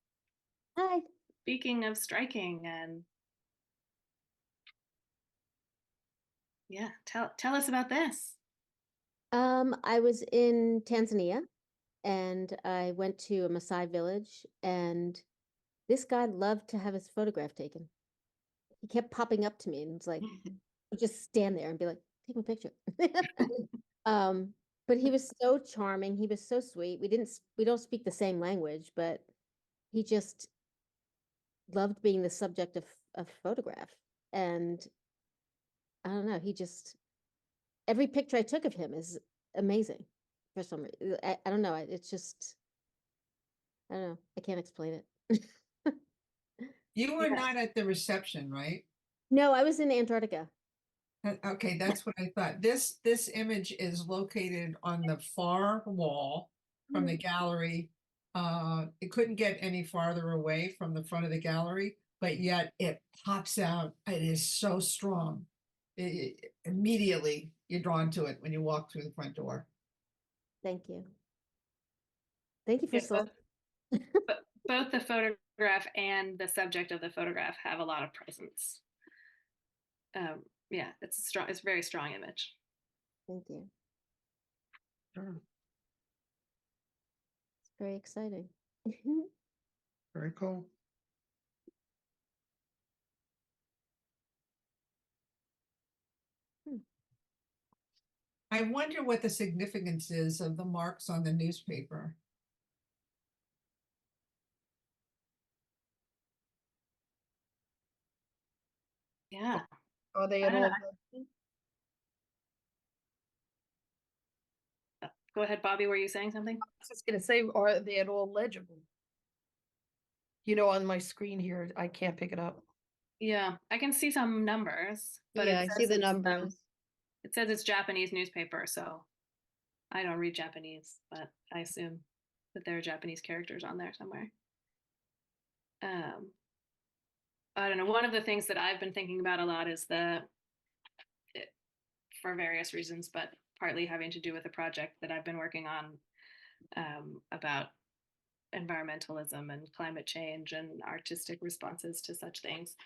Hi. speaking of striking, and yeah, tell us about this. I was in Tanzania and I went to a Maasai village, and this guy loved to have his photograph taken. He kept popping up to me and was like, would just stand there and be like, take my picture. But he was so charming. He was so sweet. We don't speak the same language, but he just loved being the subject of photograph. And I don't know, every picture I took of him is amazing for some reason. I don't know. It's just, I don't know. I can't explain it. You were Yeah. not at the reception, right? No, I was in Antarctica. Okay, that's what I thought. This image is located on the far wall from the gallery. It couldn't get any farther away from the front of the gallery, but yet it pops out. It is so strong. Immediately you're drawn to it when you walk through the front door. Thank you. Thank you for Yeah, both the photograph and the subject of the photograph have a lot of presence. Yeah, it's a very strong image. Thank you. Sure. It's very exciting. Very cool. I wonder what the significance is of the marks on the newspaper. Yeah. Are they I at don't all? know. Go ahead, Bobby. Were you saying something? I was just gonna say, are they at all legible? You know, on my screen here, I can't pick it up. Yeah, I can see some numbers, but Yeah, I see the numbers. It says it's Japanese newspaper, so I don't read Japanese, but I assume that there are Japanese characters on there somewhere. I don't know. One of the things that I've been thinking about a lot is for various reasons, but partly having to do with a project that I've been working on about environmentalism and climate change and artistic responses to such things.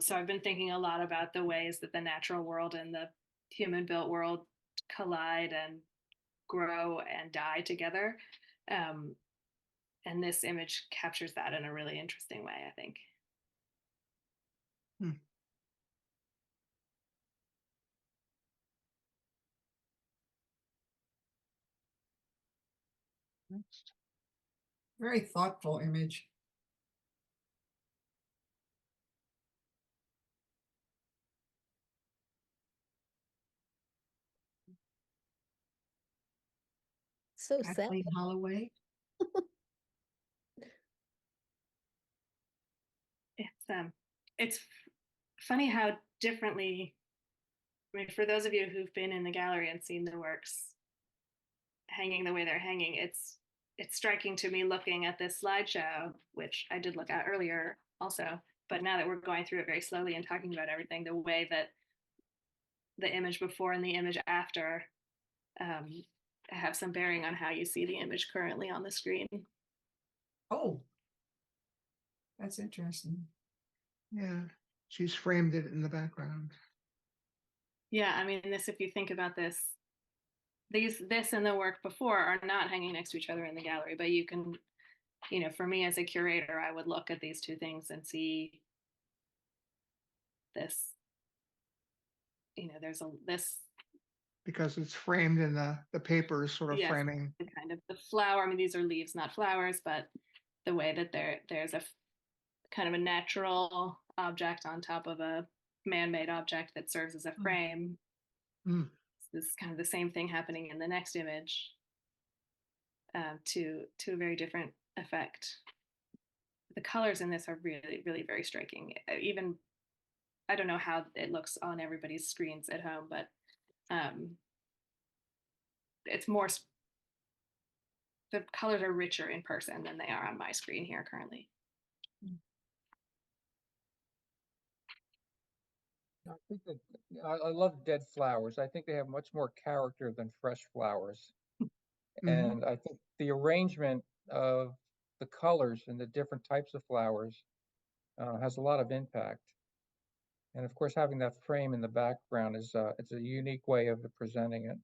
So I've been thinking a lot about the ways that the natural world and the human-built world collide and grow and die together. And this image captures that in a really interesting way, I think. Next. Very thoughtful image. So sad. Kathleen Holloway. It's funny how differently, I mean, for those of you who've been in the gallery and seen the works hanging the way they're hanging, it's striking to me looking at this slideshow, which I did look at earlier also, but now that we're going through it very slowly and talking about everything, the way that the image before and the image after have some bearing on how you see the image currently on the screen. Oh, that's interesting. Yeah, she's framed it in the background. Yeah, I mean, if you think about this and the work before are not hanging next to each other in the gallery, but you can, for me as a curator, I would look at these two things and see this, there's this. Because it's framed in the paper is sort of Yes, framing. kind of the flower. I mean, these are leaves, not flowers, but the way that there's kind of a natural object on top of a man-made object that serves as a frame. This is kind of the same thing happening in the next image, to a very different effect. The colors in this are really, really very striking. Even, I don't know how it looks on everybody's screens at home, but it's more, the colors are richer in person than they are on my screen here currently. I think that I love dead flowers. I think they have much more character than fresh flowers. And I think the arrangement of the colors and the different types of flowers has a lot of impact. And of course, having that frame in the background is it's a unique way of presenting it.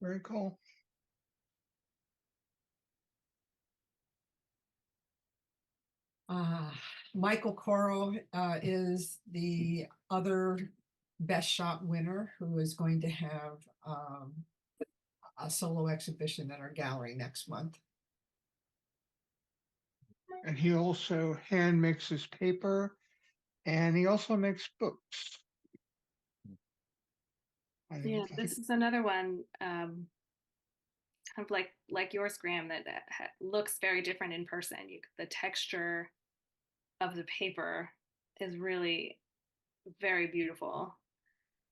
Very cool. Michael Coro is the other Best Shot winner, who is going to have a solo exhibition at our gallery next month. And he also hand mixes paper, and he also makes books. Yeah, this is another one, kind of like yours, Graham, that looks very different in person. The texture of the paper is really very beautiful,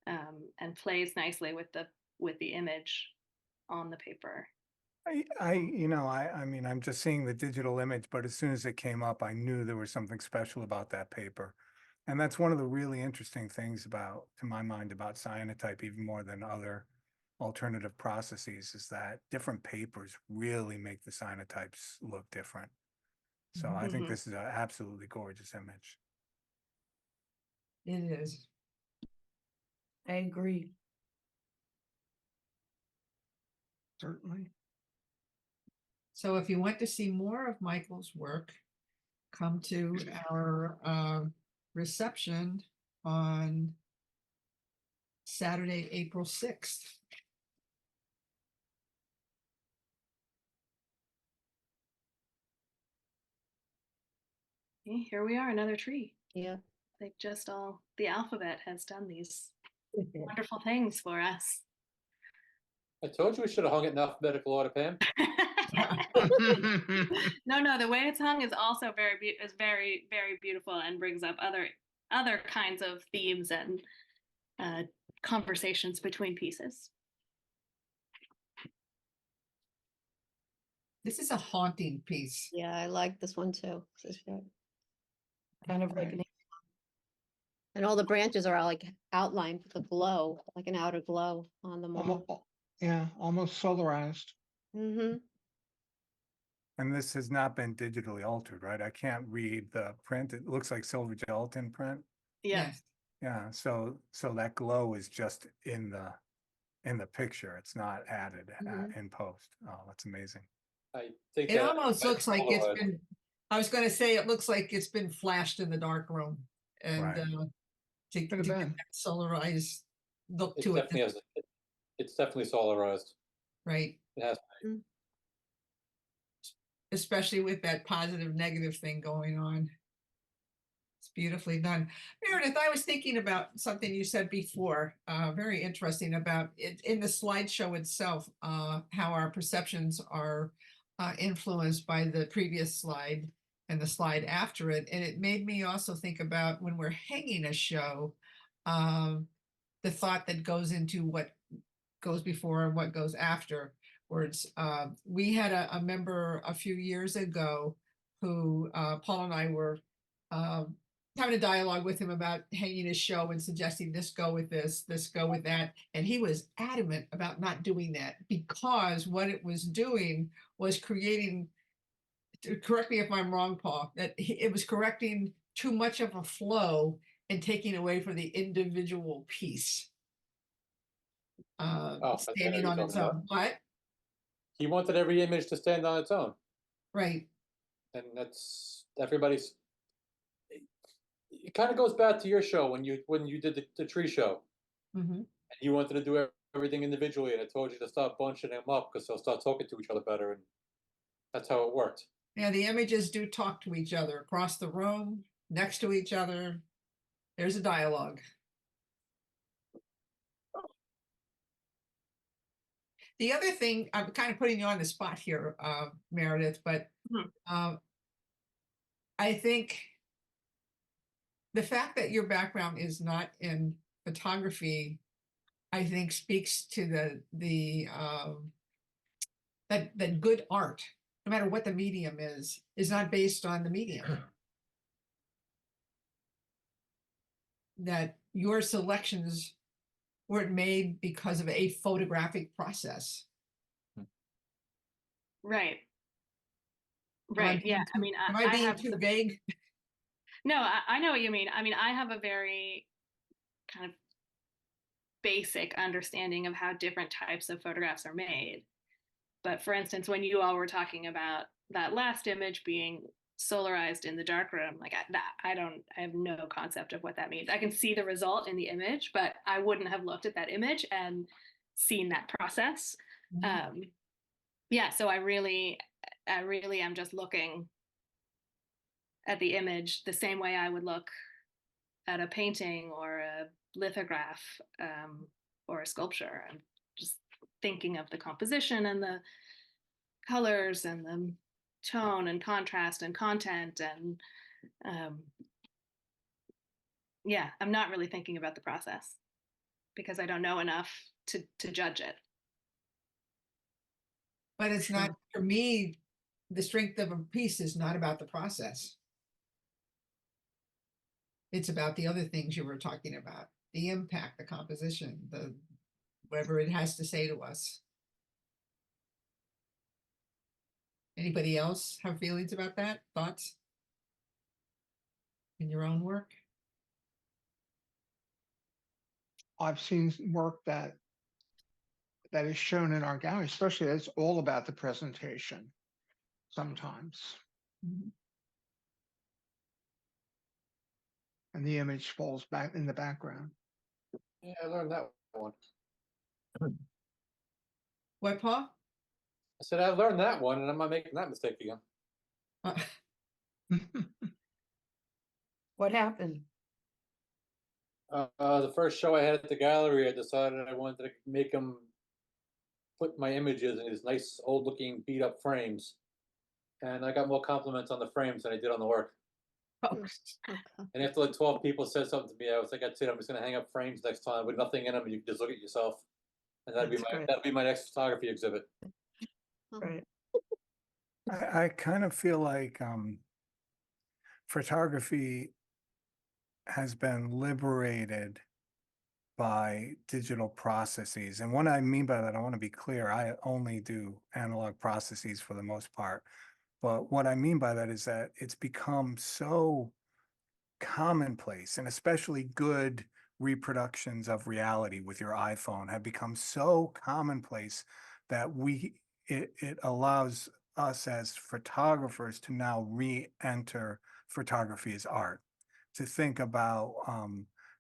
and plays nicely with the image on the paper. I mean, I'm just seeing the digital image, but as soon as it came up, I knew there was something special about that paper. And that's one of the really interesting things about, to my mind, about cyanotype, even more than other alternative processes, is that different papers really make the cyanotypes look different. So I think this is an absolutely gorgeous image. It is. I agree. Certainly. So if you want to see more of Michael's work, come to our reception on Saturday, April 6th. Okay, here we are, another tree. Yeah. Like just all the alphabet has done these wonderful things for us. I told you we should have hung it in alphabetical order, Pam. No, the way it's hung is also very, very beautiful, and brings up other kinds of themes and conversations between pieces. This is a haunting piece. Yeah, I like this one too. This is good. Kind of like an And all the branches are all like outlined with a glow, like an outer glow on them all. Yeah, almost solarized. Mm-hmm. And this has not been digitally altered, right? I can't read the print. It looks like silver gelatin print. Yeah. Yes. Yeah, so that glow is just in the picture. It's not added in post. Oh, that's amazing. I think It that almost might looks like Polaroid. it's been, I was going to say, it looks like it's been flashed in the dark room, and Right. to Could have get been. that solarized look It to it, definitely has. It's definitely solarized. right? It has. Especially with that positive negative thing going on. It's beautifully done. Meredith, I was thinking about something you said before, very interesting about it in the slideshow itself, how our perceptions are influenced by the previous slide and the slide after it. And it made me also think about when we're hanging a show, the thought that goes into what goes before and what goes after. Words. We had a member a few years ago who Paul and I were having a dialogue with him about hanging his show and suggesting this go with this go with that. And he was adamant about not doing that, because what it was doing was creating, correct me if I'm wrong, Paul, that it was correcting too much of a flow and taking away from the individual piece. I know Standing what on you're its talking about. own. What? He wanted every image to stand on its own, Right. and that's everybody's. It kind of goes back to your show when you did the tree show, Mm-hmm. and you wanted to do everything individually, and I told you to stop bunching them up because they'll start talking to each other better, and that's how it worked. Yeah, the images do talk to each other across the room, next to each other. There's a dialogue. The other thing, I'm kind of putting you on the spot here, Meredith, but I think the fact that your background is not in photography, I think speaks to that good art, no matter what the medium is not based on the medium. That your selections weren't made because of a photographic process. Right. Am I Right. Yeah. being I mean, Am I I being have too vague? no, I know what you mean. I mean, I have a very kind of basic understanding of how different types of photographs are made. But for instance, when you all were talking about that last image being solarized in the darkroom, like I have no concept of what that means. I can see the result in the image, but I wouldn't have looked at that image and seen that process. Yeah, so I really am just looking at the image the same way I would look at a painting or a lithograph or a sculpture. I'm just thinking of the composition and the colors and the tone and contrast and content and yeah, I'm not really thinking about the process because I don't know enough to judge it. But it's not, for me, the strength of a piece is not about the process. It's about the other things you were talking about, the impact, the composition, the whatever it has to say to us. Anybody else have feelings about that? Thoughts? In your own work? I've seen work that is shown in our gallery, especially it's all about the presentation sometimes. And the image falls back in the background. Yeah, I learned that one. What, Paul? I said, I learned that one and I'm not making that mistake again. What happened? The first show I had at the gallery, I decided I wanted to make them put my images in these nice old looking beat up frames. And I got more compliments on the frames than I did on the work. Oh, And after like 12 people said something to me, I was like, that's it, I'm just gonna hang up frames next time with nothing in them and you can just look at yourself. And That's great. that'd be my next photography exhibit. Right. I kind of feel like photography has been liberated by digital processes. And what I mean by that, I want to be clear, I only do analog processes for the most part. But what I mean by that is that it's become so commonplace, and especially good reproductions of reality with your iPhone have become so commonplace that it allows us as photographers to now re-enter photography as art, to think about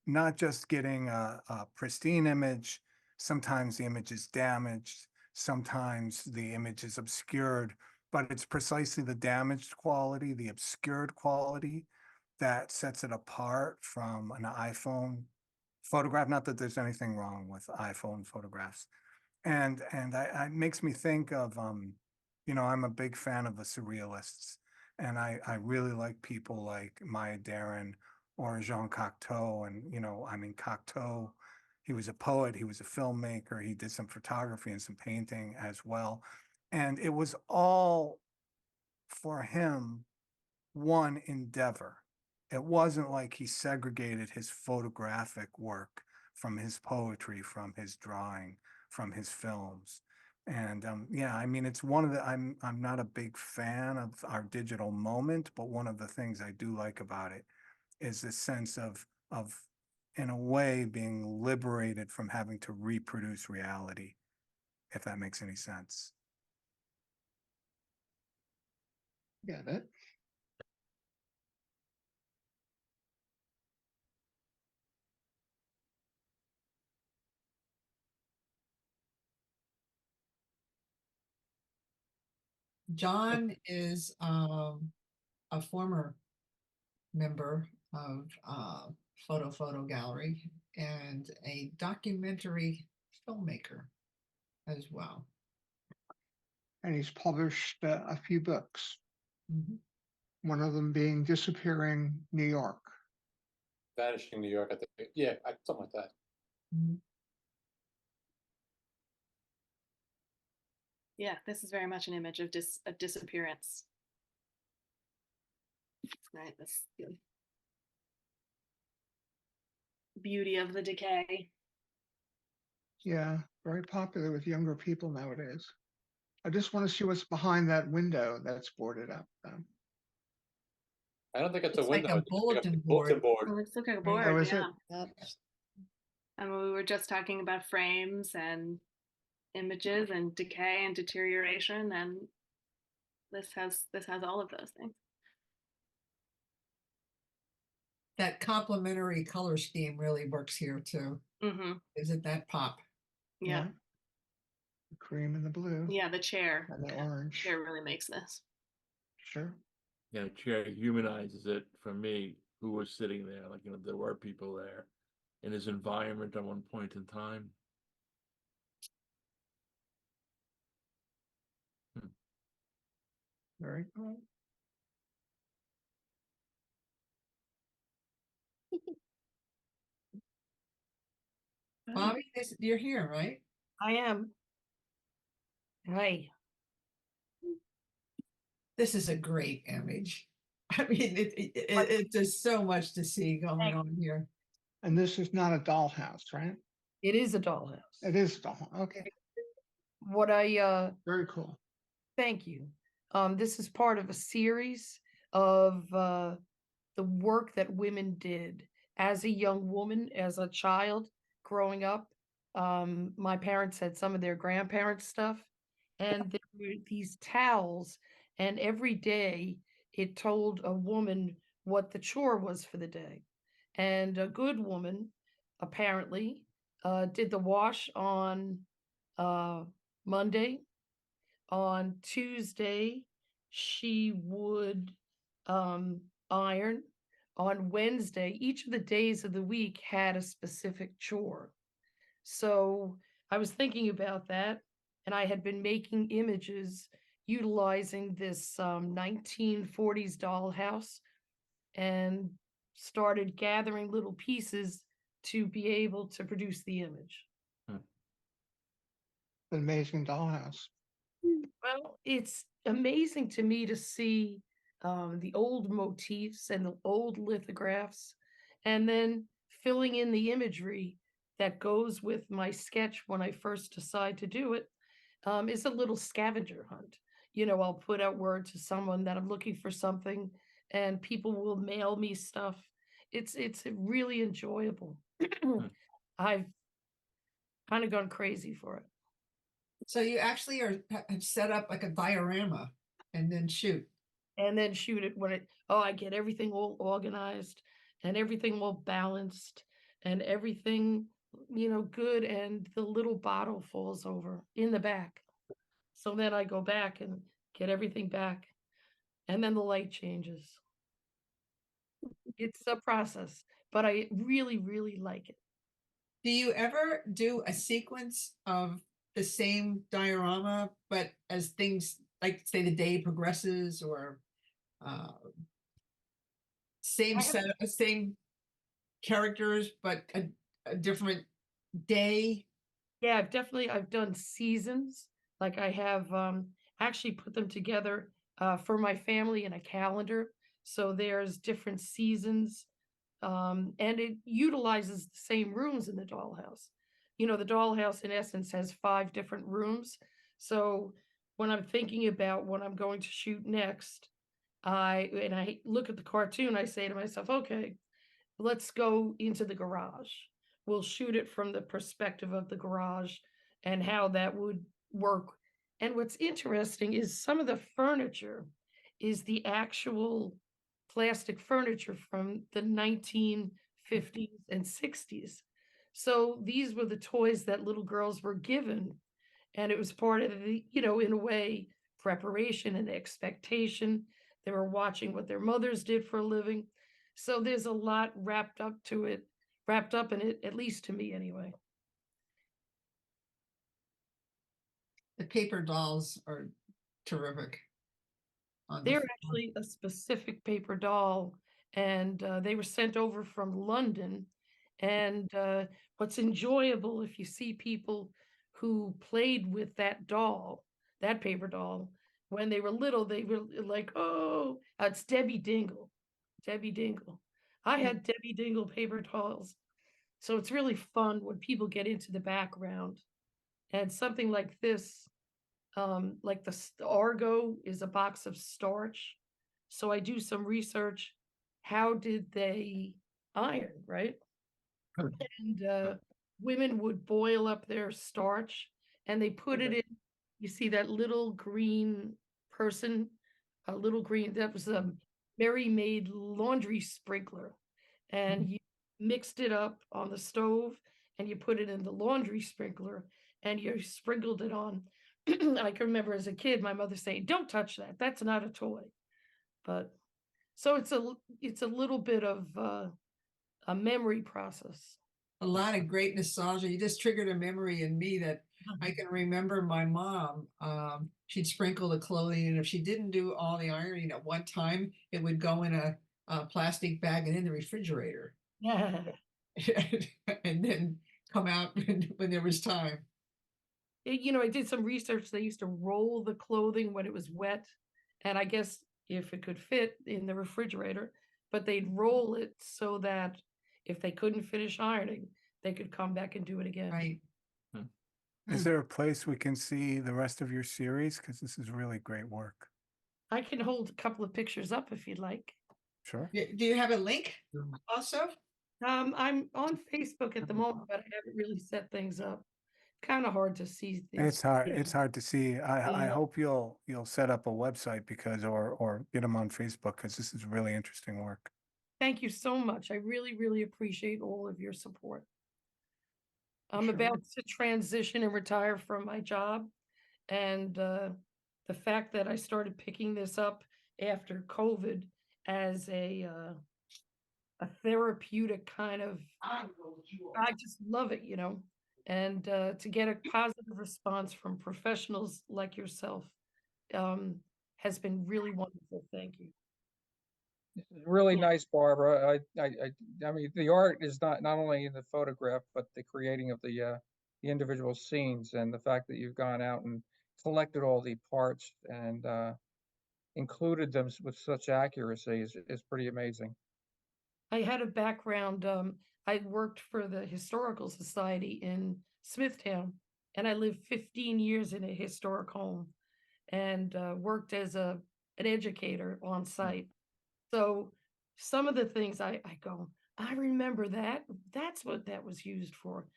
not just getting a pristine image. Sometimes the image is damaged, sometimes the image is obscured, but it's precisely the damaged quality, the obscured quality, that sets it apart from an iPhone photograph. Not that there's anything wrong with iPhone photographs. And it makes me think of, I'm a big fan of the surrealists. And I really like people like Maya Deren or Jean Cocteau. And, Cocteau, he was a poet, he was a filmmaker, he did some photography and some painting as well. And it was all, for him, one endeavor. It wasn't like he segregated his photographic work from his poetry, from his drawing, from his films. And it's one of the, I'm not a big fan of our digital moment, but one of the things I do like about it is this sense of in a way being liberated from having to reproduce reality, if that makes any sense. Get it? John is a former member of Fotofoto Gallery and a documentary filmmaker as well. And he's published a few books, Mhm. one of them being Disappearing New York. Vanishing New York, I think, yeah, something like that. Mhm. Yeah, this is very much an image of a disappearance. Right, this the beauty of the decay. Yeah, very popular with younger people nowadays. I just want to see what's behind that window that's boarded up. I don't think it's a It's like window. a I think it's like bulletin bulletin board. board. It looks like a Right. board, Oh, is yeah. it? Yep. And we were just talking about frames and images and decay and deterioration, and this has all of those things. That complementary color scheme really works here too. Mm-hmm. Is it that pop? Yeah. The cream and the blue. Yeah, the chair. And the Yeah, orange. chair really makes this. Sure. Yeah, chair humanizes it for me, who was sitting there, like, you know, there were people there in his environment at one point in time. Very cool. Bobby, you're here, right? I am. Hi. This is a great image. I mean, it's just so much to see going on here. And this is not a dollhouse, right? It is a dollhouse. It is a dollhouse. Okay. What Very cool. thank you. This is part of a series of the work that women did as a young woman, as a child growing up. My parents had some of their grandparents' stuff, and there were these towels, and every day it told a woman what the chore was for the day. And a good woman, apparently, did the wash on Monday. On Tuesday, she would iron. On Wednesday, each of the days of the week had a specific chore. So I was thinking about that, and I had been making images utilizing this 1940s dollhouse, and started gathering little pieces to be able to produce the image. An amazing dollhouse. Well, it's amazing to me to see the old motifs and the old lithographs, and then filling in the imagery that goes with my sketch when I first decide to do it. Is a little scavenger hunt. You know, I'll put out word to someone that I'm looking for something, and people will mail me stuff. It's really enjoyable. I've kind of gone crazy for it. So you actually have set up like a diorama and then shoot. And then shoot it when I get everything all organized and everything all balanced and everything, good, and the little bottle falls over in the back. So then I go back and get everything back, and then the light changes. It's a process, but I really, really like it. Do you ever do a sequence of the same diorama, but as things like say the day progresses, or same characters, but a different day? Yeah, I've done seasons. Like I have actually put them together for my family in a calendar. So there's different seasons, and it utilizes the same rooms in the dollhouse. The dollhouse in essence has 5 different rooms. So when I'm thinking about what I'm going to shoot next, I look at the cartoon, I say to myself, okay, let's go into the garage. We'll shoot it from the perspective of the garage and how that would work. And what's interesting is some of the furniture is the actual plastic furniture from the 1950s and 60s. So these were the toys that little girls were given. And it was part of the, in a way, preparation and expectation. They were watching what their mothers did for a living. So there's a lot wrapped up in it, at least to me anyway. The paper dolls are terrific. on the They're floor. actually a specific paper doll, and they were sent over from London. And what's enjoyable, if you see people who played with that doll, that paper doll, when they were little, they were like, oh, it's Debbie Dingle. Debbie Dingle. I had Debbie Dingle paper dolls. So it's really fun when people get into the background. And something like this, like the Argo is a box of starch. So I do some research. How did they iron, right? And women would boil up their starch and they put it in. You see that little green person, a little green, that was a Mary Maid laundry sprinkler. And you mixed it up on the stove and you put it in the laundry sprinkler and you sprinkled it on. I can remember as a kid, my mother saying, "Don't touch that. That's not a toy." But so it's a little bit of a memory process. A lot of great nostalgia. You just triggered a memory in me that I can remember my mom. She'd sprinkle the clothing, and if she didn't do all the ironing at one time, it would go in a plastic bag and in the refrigerator, Yeah. and then come out when there was time. I did some research. They used to roll the clothing when it was wet, and I guess if it could fit in the refrigerator, but they'd roll it so that if they couldn't finish ironing, they could come back and do it again. Right. Is there a place we can see the rest of your series? Because this is really great work. I can hold a couple of pictures up if you'd like. Sure. Do you have a link also? I'm on Facebook at the moment, but I haven't really set things up. Kind of hard to see things. It's hard. It's hard to see. I Yeah. hope you'll set up a website because or get them on Facebook because this is really interesting work. Thank you so much. I really, really appreciate all of your support. I'm Sure. about to transition and retire from my job. And the fact that I started picking this up after COVID as a therapeutic kind of, I just love it, and to get a positive response from professionals like yourself has been really wonderful. Thank you. Really nice, Barbara. I mean, the art is not only in the photograph, but the creating of the individual scenes, and the fact that you've gone out and collected all the parts and included them with such accuracy is pretty amazing. I had a background. I worked for the Historical Society in Smithtown, and I lived 15 years in a historic home and worked as an educator on site. So some of the things I go, I remember that. That's what that was used for,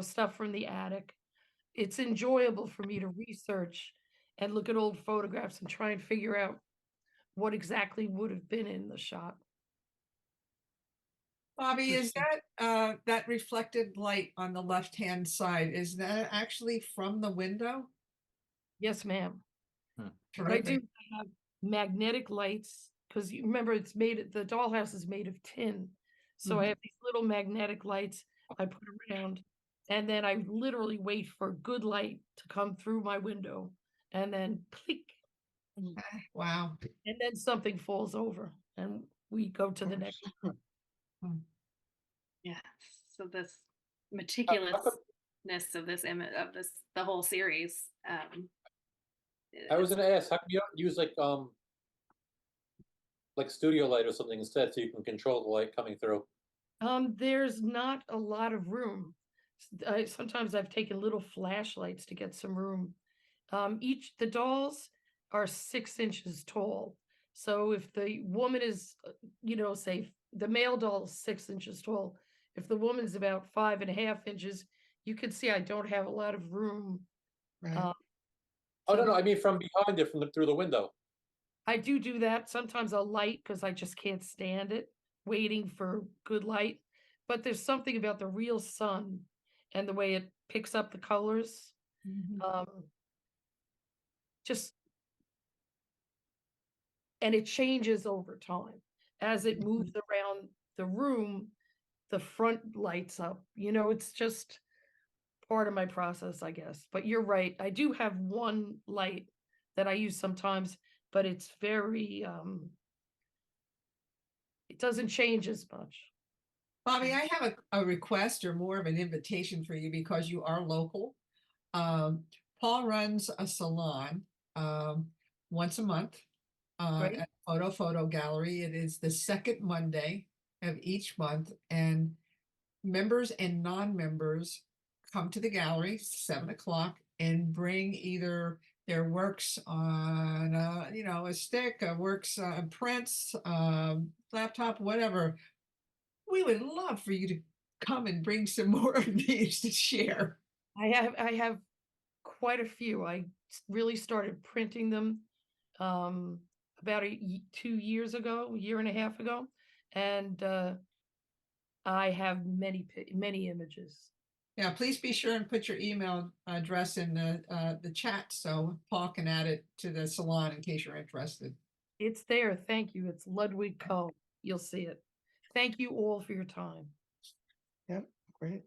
stuff from the attic. It's enjoyable for me to research and look at old photographs and try and figure out what exactly would have been in the shot. Bobby, is that reflected light on the left-hand side, is that actually from the window? Yes, ma'am. But I do Terrific. have magnetic lights because you remember the dollhouse is made of tin. So I have these little magnetic lights I put around, and then I literally wait for good light to come through my window and then click, Wow. and then something falls over and we go to the next. Yes. So this meticulousness of this image of the whole series. I was gonna ask, how come you don't use like studio light or something instead, so you can control the light coming through? There's not a lot of room. Sometimes I've taken little flashlights to get some room. The dolls are 6 inches tall. So if the woman is, say the male doll is 6 inches tall, if the woman's about 5.5 inches, you can see I don't have a lot of room. Right. Oh, no, I mean from behind it, through the window. I do that. Sometimes I'll light because I just can't stand it, waiting for good light. But there's something about the real sun and the way it picks up the colors. Just and it changes over time. As it moves around the room, the front lights up, it's just part of my process, I guess. But you're right. I do have one light that I use sometimes, but it's very, it doesn't change as much. Bobby, I have a request or more of an invitation for you because you are local. Paul runs a salon once a month Great. at Fotofoto Gallery. It is the second Monday of each month, and members and non-members come to the gallery 7 o'clock and bring either their works on a stick, works prints, laptop, whatever. We would love for you to come and bring some more of these to share. I have quite a few. I really started printing them about 2 years ago, a year and a half ago, and I have many images. Yeah, please be sure and put your email address in the chat so Paul can add it to the salon in case you're interested. It's there. Thank you. It's Ludwig Co. You'll see it. Thank you all for your time. Yep, great.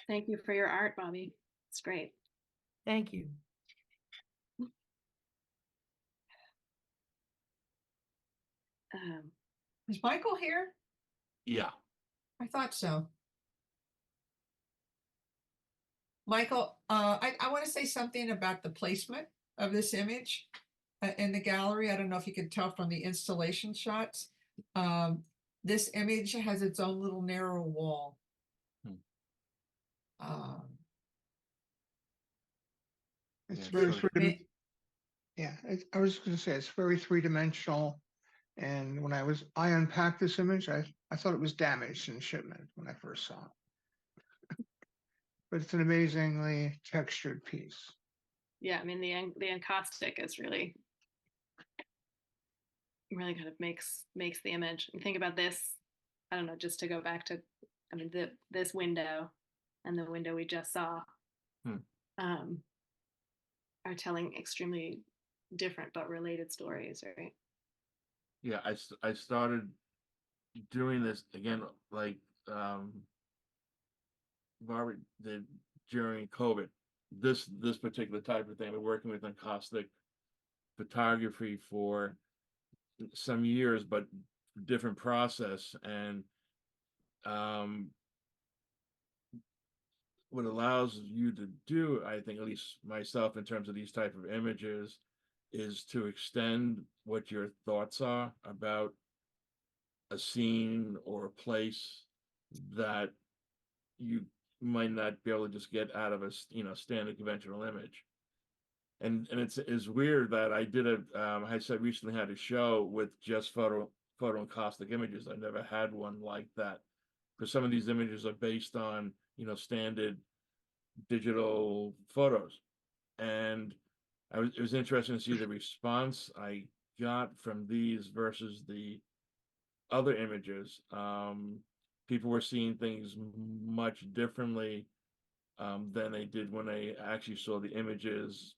Thank you for your art, Bobby. It's great. Thank you. Is Michael here? Yeah. I thought so. Michael, I want to say something about the placement of this image in the gallery. I don't know if you can tell from the installation shots. This image has its own little narrow wall. It's Yeah, very sure. yeah, I was going to say it's very three-dimensional. And when I unpacked this image, I thought it was damaged in shipment when I first saw it. But it's an amazingly textured piece. Yeah, I mean the encaustic is really kind of makes the image. And think about this. I don't know, just to go back to, I mean, this window and the window we just saw are telling extremely different but related stories, right? Yeah, I started doing this again, like Barbara did during COVID. This particular type of thing, we're working with encaustic photography for some years, but different process. And what allows you to do, I think, at least myself, in terms of these type of images, is to extend what your thoughts are about a scene or a place that you might not be able to just get out of a standard conventional image. And it's weird that I did I said recently had a show with just photo encaustic images. I never had one like that, because some of these images are based on standard digital photos. And it was interesting to see the response I got from these versus the other images. People were seeing things much differently than they did when they actually saw the images,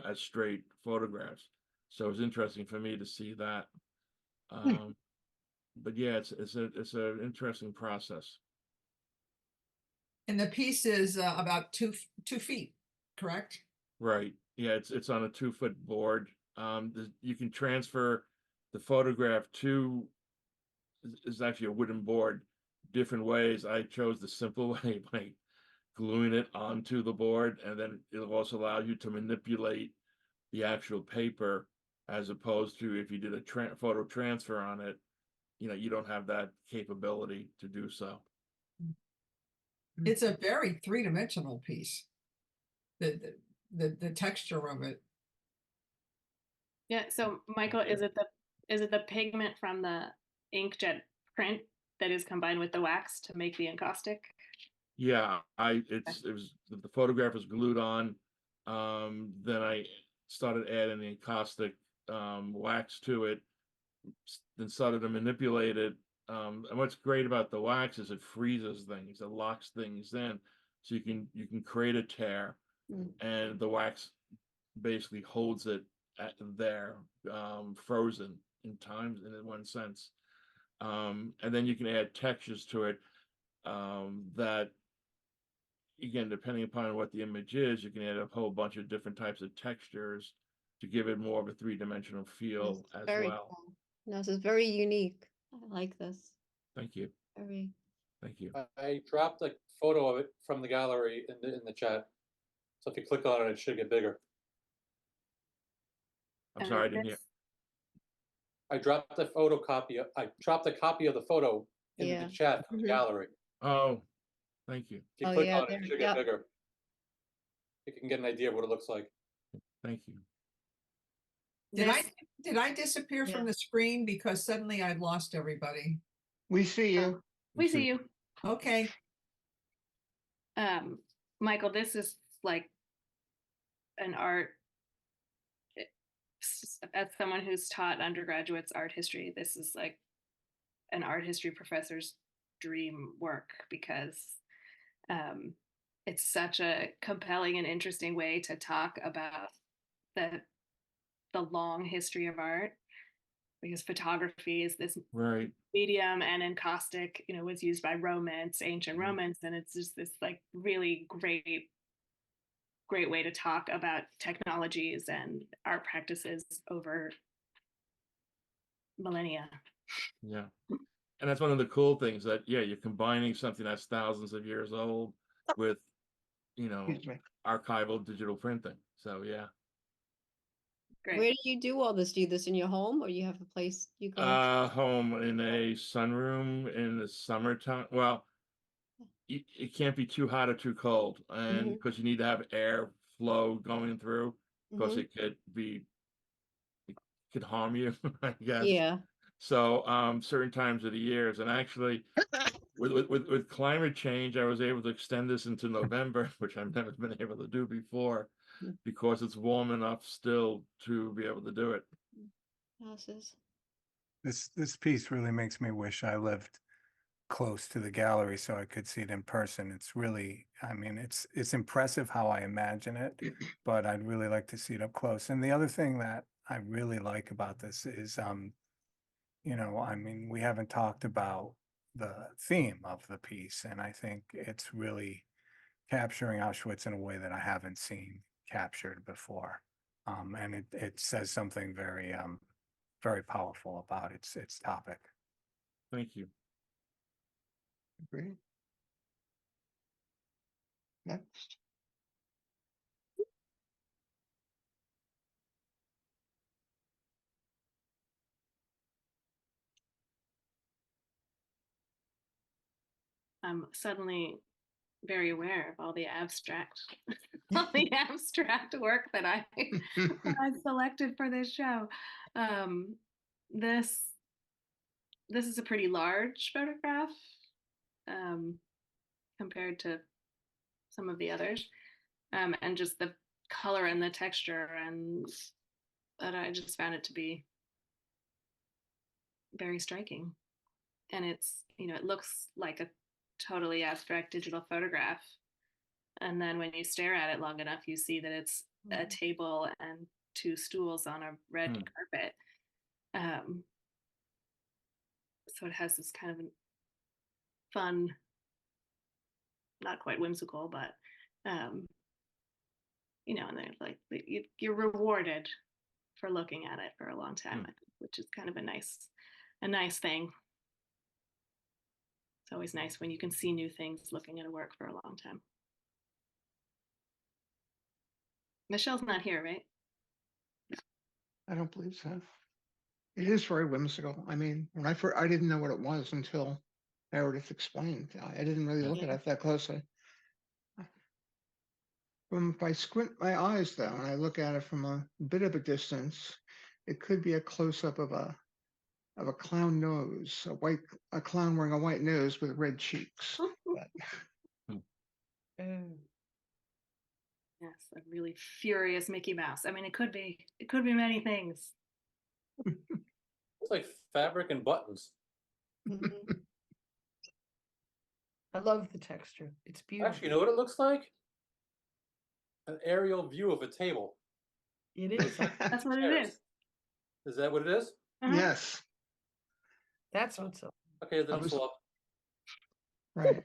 as straight photographs. So it was interesting for me to see that. But yeah, it's an interesting process. And the piece is about 2 feet, correct? Right. Yeah, it's on a 2-foot board. You can transfer the photograph to, is actually a wooden board, different ways. I chose the simple way by gluing it onto the board, and then it'll also allow you to manipulate the actual paper, as opposed to if you did a photo transfer on it, you don't have that capability to do so. It's a very three-dimensional piece. The texture of it. Yeah. So Michael, is it the pigment from the inkjet print that is combined with the wax to make the encaustic? Yeah, the photograph was glued on. Then I started adding the encaustic wax to it, then started to manipulate it. And what's great about the wax is it freezes things, it locks things in, so you can create a tear, and the wax basically holds it there, frozen in times in one sense. And then you can add textures to it, that, again, depending upon what the image is, you can add a whole bunch of different types of textures to give it more of a three-dimensional feel It's as very well. cool. No, this is very unique. I like this. Thank you. Very. Thank you. I dropped a photo of it from the gallery in the chat. So if you click on it, it should get bigger. I'm sorry, I didn't hear. This- I dropped a I dropped a copy of the photo in Yeah. the chat from the Mhm. gallery. Oh, thank you. If you Oh, click yeah, on it, there- it should yeah. get bigger. You can get an idea of what it looks like. Thank you. Did I disappear Yeah. from the screen because suddenly I lost everybody? We see you. We see you. Okay, Michael, this is like an art. As someone who's taught undergraduates art history, this is like an art history professor's dream work, because it's such a compelling and interesting way to talk about the long history of art, because photography is this Right. medium, and encaustic, was used by Romans, ancient Mhm. Romans, and it's just this like really great way to talk about technologies and art practices over millennia. Yeah. And that's one of the cool things that, yeah, you're combining something that's thousands of years old with, Excuse me. archival digital printing. So, yeah. Great. Where do you do all this? Do you do this in your home, or you have a place you go? Home in a sunroom in the summertime. Well, it can't be too hot or too cold, and Mhm. because you need to have air flow going through, because Mhm. it could harm you, I guess. Yeah. So, certain times of the years, and actually, with climate change, I was able to extend this into November, which I've never been able to do before, Mm. because it's warm enough still to be able to do it. Houses. This piece really makes me wish I lived close to the gallery so I could see it in person. It's really, I mean, it's impressive how I imagine it, but I'd really like to see it up close. And the other thing that I really like about this is, I mean, we haven't talked about the theme of the piece, and I think it's really capturing Auschwitz in a way that I haven't seen captured before. And it says something very, very powerful about its topic. Thank you. Agree. Next. I'm suddenly very aware of all the abstract all the abstract work that I've selected for this show. This is a pretty large photograph, compared to some of the others, and just the color and the texture, and that I just found it to be very striking. And it's, it looks like a totally abstract digital photograph, and then when you stare at it long enough, you see that it's a table and two stools on a red carpet. So it has this kind of fun, not quite whimsical, but and they're like, you're rewarded for looking at it for a long time, I think, which is kind of a nice thing. It's always nice when you can see new things looking at a work for a long time. Michelle's not here, right? I don't believe so. It is very whimsical. I mean, when I didn't know what it was until Meredith explained. I didn't really look at it that closely. If I squint my eyes though, and I look at it from a bit of a distance, it could be a close-up of a clown nose, a clown wearing a white nose with red cheeks. But Yes, a really furious Mickey Mouse. I mean, it could be many things. It's like fabric and buttons. Mhm. I love the texture. It's beautiful. Actually, you know what it looks like? An aerial view of a table. It is. That's what it is. Is that what it is? Uh-huh. Yes, That's what's up. Okay, then I I'm was- still up. right.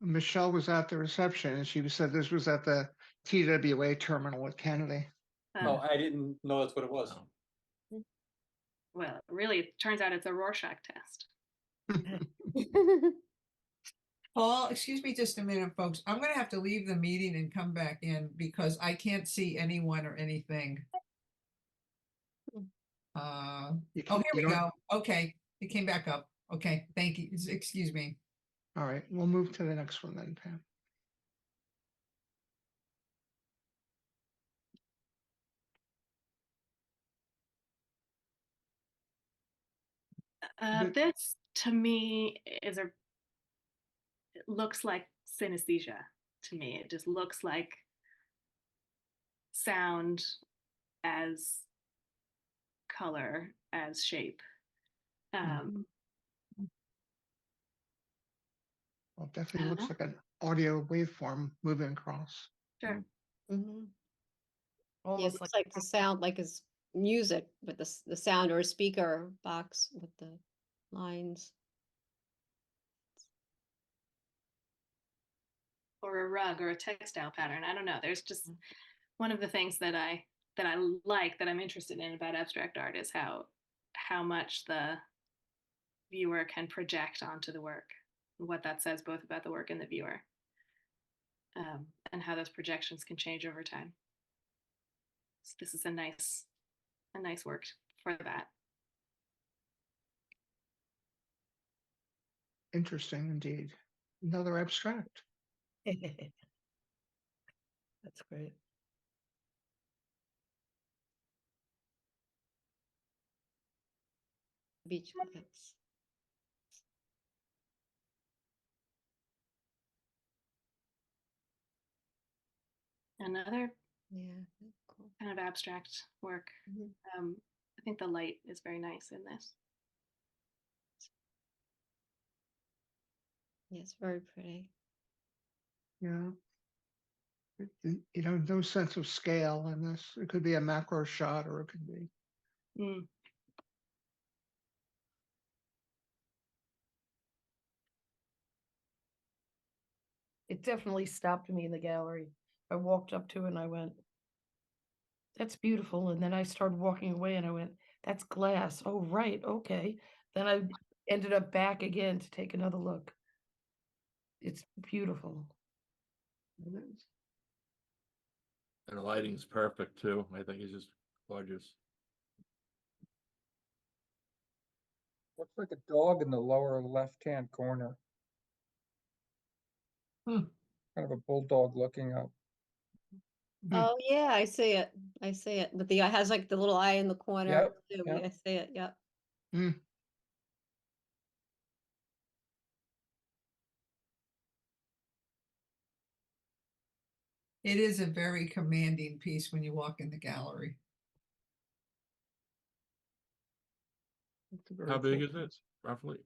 Michelle was at the reception and she said this was at the TWA terminal at Kennedy. Oh, I didn't know that's what it was. Oh. Well, really, it turns out it's a Rorschach test. Paul, excuse me just a minute, folks. I'm gonna have to leave the meeting and come back in because I can't see anyone or anything. Oh, You here we don't- go. Okay, it came back up. Okay, thank you. Excuse me. All right, we'll move to the next one then, Pam. But- This to me is it looks like synesthesia to me. It just looks like sound as color as shape. Well, it definitely I looks don't like an audio waveform moving across. Sure. Mhm. Yeah, it Almost looks like the sound, like it's music with the sound, or a speaker box with the lines. Or a rug or a textile pattern. I don't know. There's just one of the things that I like, that I'm interested in about abstract art, is how much the viewer can project onto the work, what that says both about the work and the viewer, and how those projections can change over time. So this is a nice work for that. Interesting indeed. Another abstract. That's great. Beach hats. Another Yeah, cool. kind of abstract work. Mhm. I think the light is very nice in this. Yeah, it's very pretty. Yeah. You know, no sense of scale in this. It could be a macro shot or it could be. Mm. It definitely stopped me in the gallery. I walked up to it and I went, that's beautiful. And then I started walking away and I went, that's glass. Oh, right. Okay. Then I ended up back again to take another look. It's beautiful. It is. And the lighting's perfect too. I think it's just gorgeous. Looks like a dog in the lower left-hand corner. Hmm. Kind of a bulldog looking up. Oh, yeah, I see it. I see it. But the eye has like the little eye in the corner. Yep, too. yep. I see it. Yep. It is a very commanding piece when you walk in the gallery. It's a very How big cool is it, piece. roughly?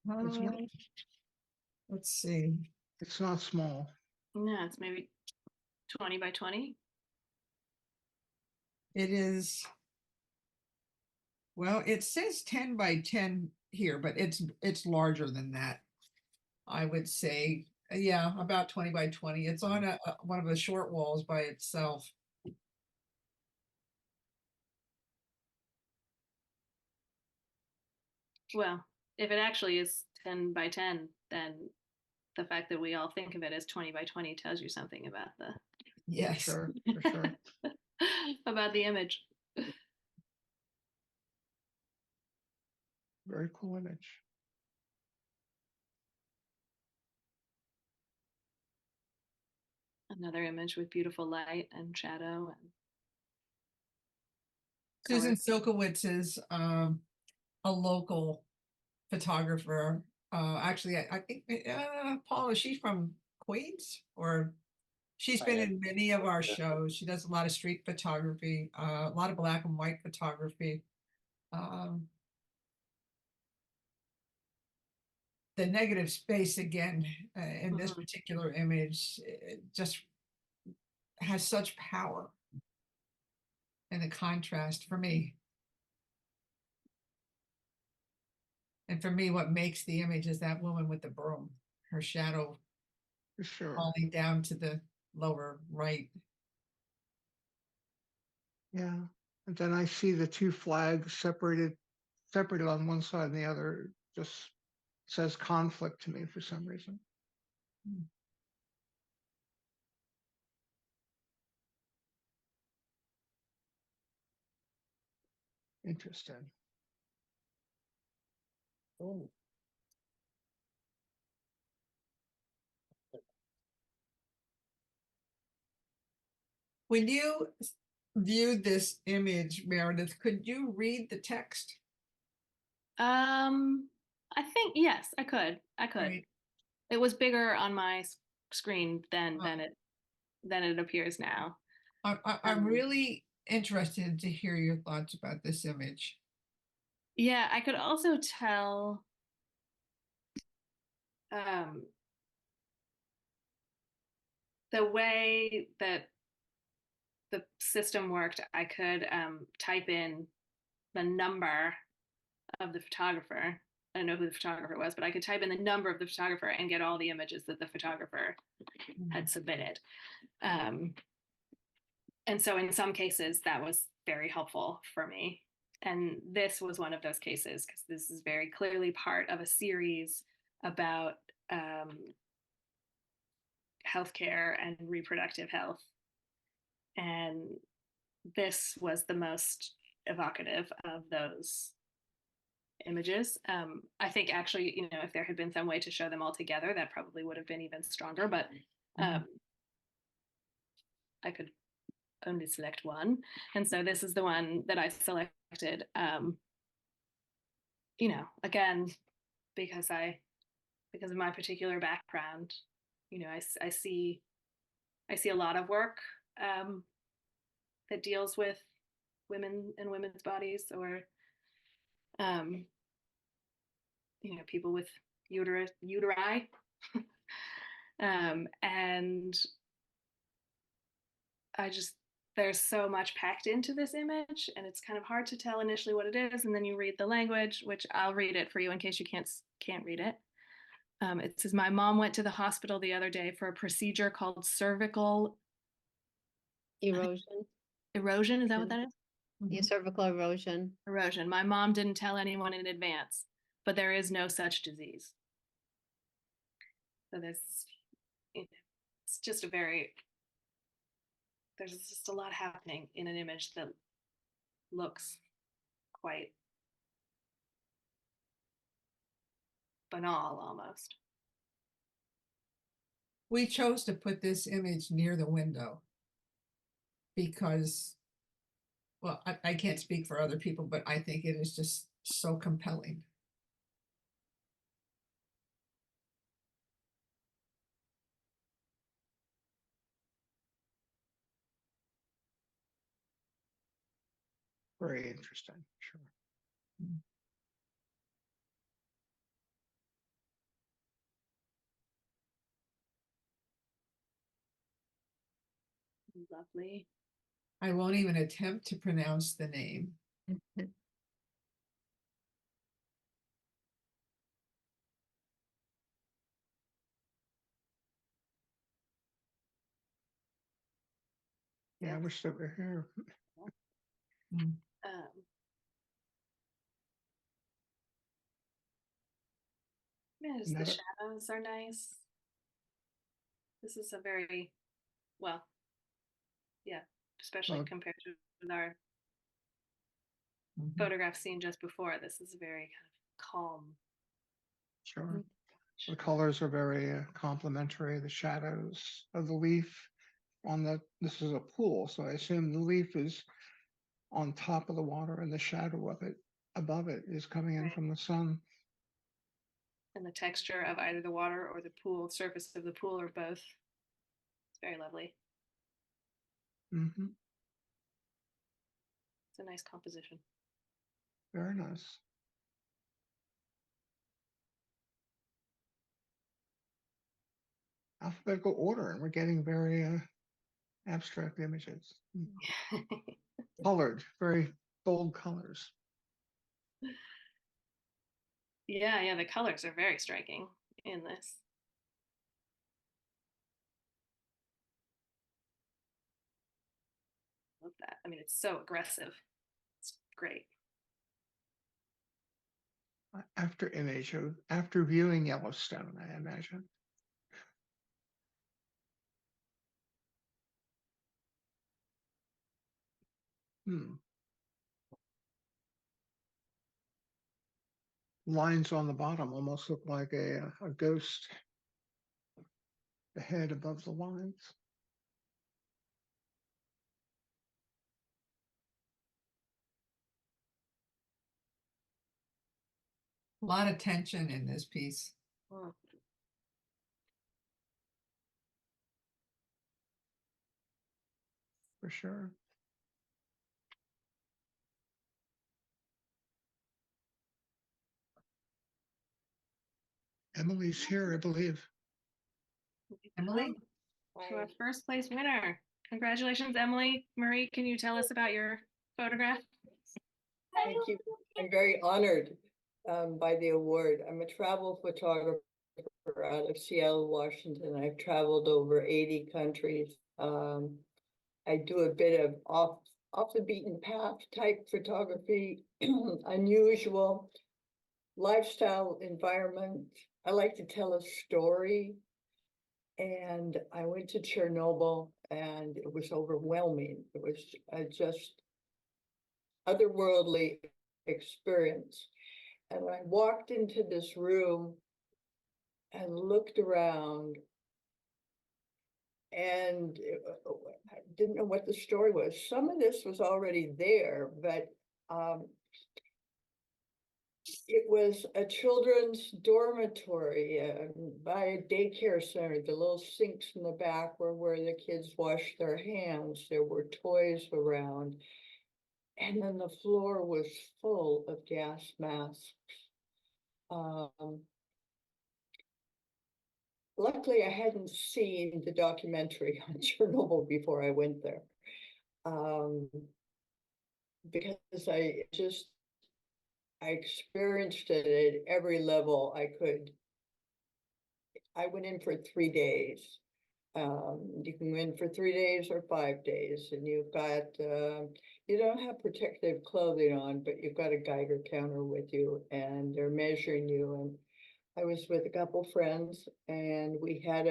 It's Uh, not- let's see. It's not small. Yeah, it's maybe 20 by 20. It is. Well, it says 10 by 10 here, but it's larger than that. I would say, yeah, about 20 by 20. It's on one of the short walls by itself. Well, if it actually is 10 by 10, then the fact that we all think of it as 20 by 20 tells you something about For Yes. sure, for sure. about the image. Very cool image. Another image with beautiful light and shadow and Susan color. Silkowitz is a local photographer. Actually, I think Paul, is she from Queens, or she's I been am. in many of our Yeah. shows. She does a lot of street photography, a lot of black and white photography. The negative space again in this Mhm. particular image, it just has such power. And the contrast for me. And for me, what makes the image is that woman with the broom, her shadow For sure. falling down to the lower right. Yeah. And then I see the two flags separated on one side and the other. Just says conflict to me for some reason. Interesting. Oh, When you viewed this image, Meredith, could you read the text? I think yes, I could. I could. Right. It was bigger on my screen than Uh, than it appears now. I'm Um, really interested to hear your thoughts about this image. Yeah, I could also tell um, the way that the system worked. I could type in the number of the photographer. I don't know who the photographer was, but I could type in the number of the photographer and get all the images that the photographer had submitted. And so in some cases, that was very helpful for me. And this was one of those cases because this is very clearly part of a series about healthcare and reproductive health. And this was the most evocative of those images. I think actually, you know, if there had been some way to show them all together, that probably would have been even stronger, but I could only select one. And so this is the one that I selected. You know, again, because of my particular background, you know, I see a lot of work that deals with women and women's bodies, or you know, people with uteri. And there's so much packed into this image, and it's kind of hard to tell initially what it is, and then you read the language, which I'll read it for you in case you can't read it. It says, my mom went to the hospital the other day for a procedure called cervical Erosion, erosion. Is that what that is? yeah, cervical erosion. Erosion. My mom didn't tell anyone in advance, but there is no such disease. So it's just there's just a lot happening in an image that looks quite banal almost. We chose to put this image near the window because, well, I can't speak for other people, but I think it is just so compelling. Very interesting. Sure. Lovely. I won't even attempt to pronounce the name. Yeah, I wish they were here. Yeah, just the shadows are nice. This is a very, well, yeah, especially Well, compared to with our photograph seen just before. This is very kind of calm. Sure. The colors are very complementary. The shadows of the leaf this is a pool, so I assume the leaf is on top of the water and the shadow of it above it is coming in from the sun. And the texture of either the water or the pool, surface of the pool, or both. It's very lovely. Mm-hmm. It's a nice composition. Very nice. Alphabetical order, and we're getting very abstract images. Colored, very bold colors. Yeah, the colors are very striking in this. Love that. I mean, it's so aggressive. It's great. After image of, after viewing Yellowstone, I imagine. Lines on the bottom almost look like a ghost. The head above the lines. A lot of tension in this piece. Mm. For sure. Emily's here, I believe. Emily? To our first place winner. Congratulations, Emily. Marie, can you tell us about your photograph? Thank you. I'm very honored by the award. I'm a travel photographer out of Seattle, Washington. I've traveled over 80 countries. I do a bit of off the beaten path type photography, unusual lifestyle environment. I like to tell a story. And I went to Chernobyl and it was overwhelming. It was just otherworldly experience. And I walked into this room and looked around and I didn't know what the story was. Some of this was already there, but it was a children's dormitory by a daycare center. The little sinks in the back were where the kids washed their hands. There were toys around. And then the floor was full of gas masks. Luckily, I hadn't seen the documentary on Chernobyl before I went there. Because I experienced it at every level I could. I went in for 3 days. You can go in for 3 days or 5 days, and you've got, you don't have protective clothing on, but you've got a Geiger counter with you, and they're measuring you. And I was with a couple friends, and we had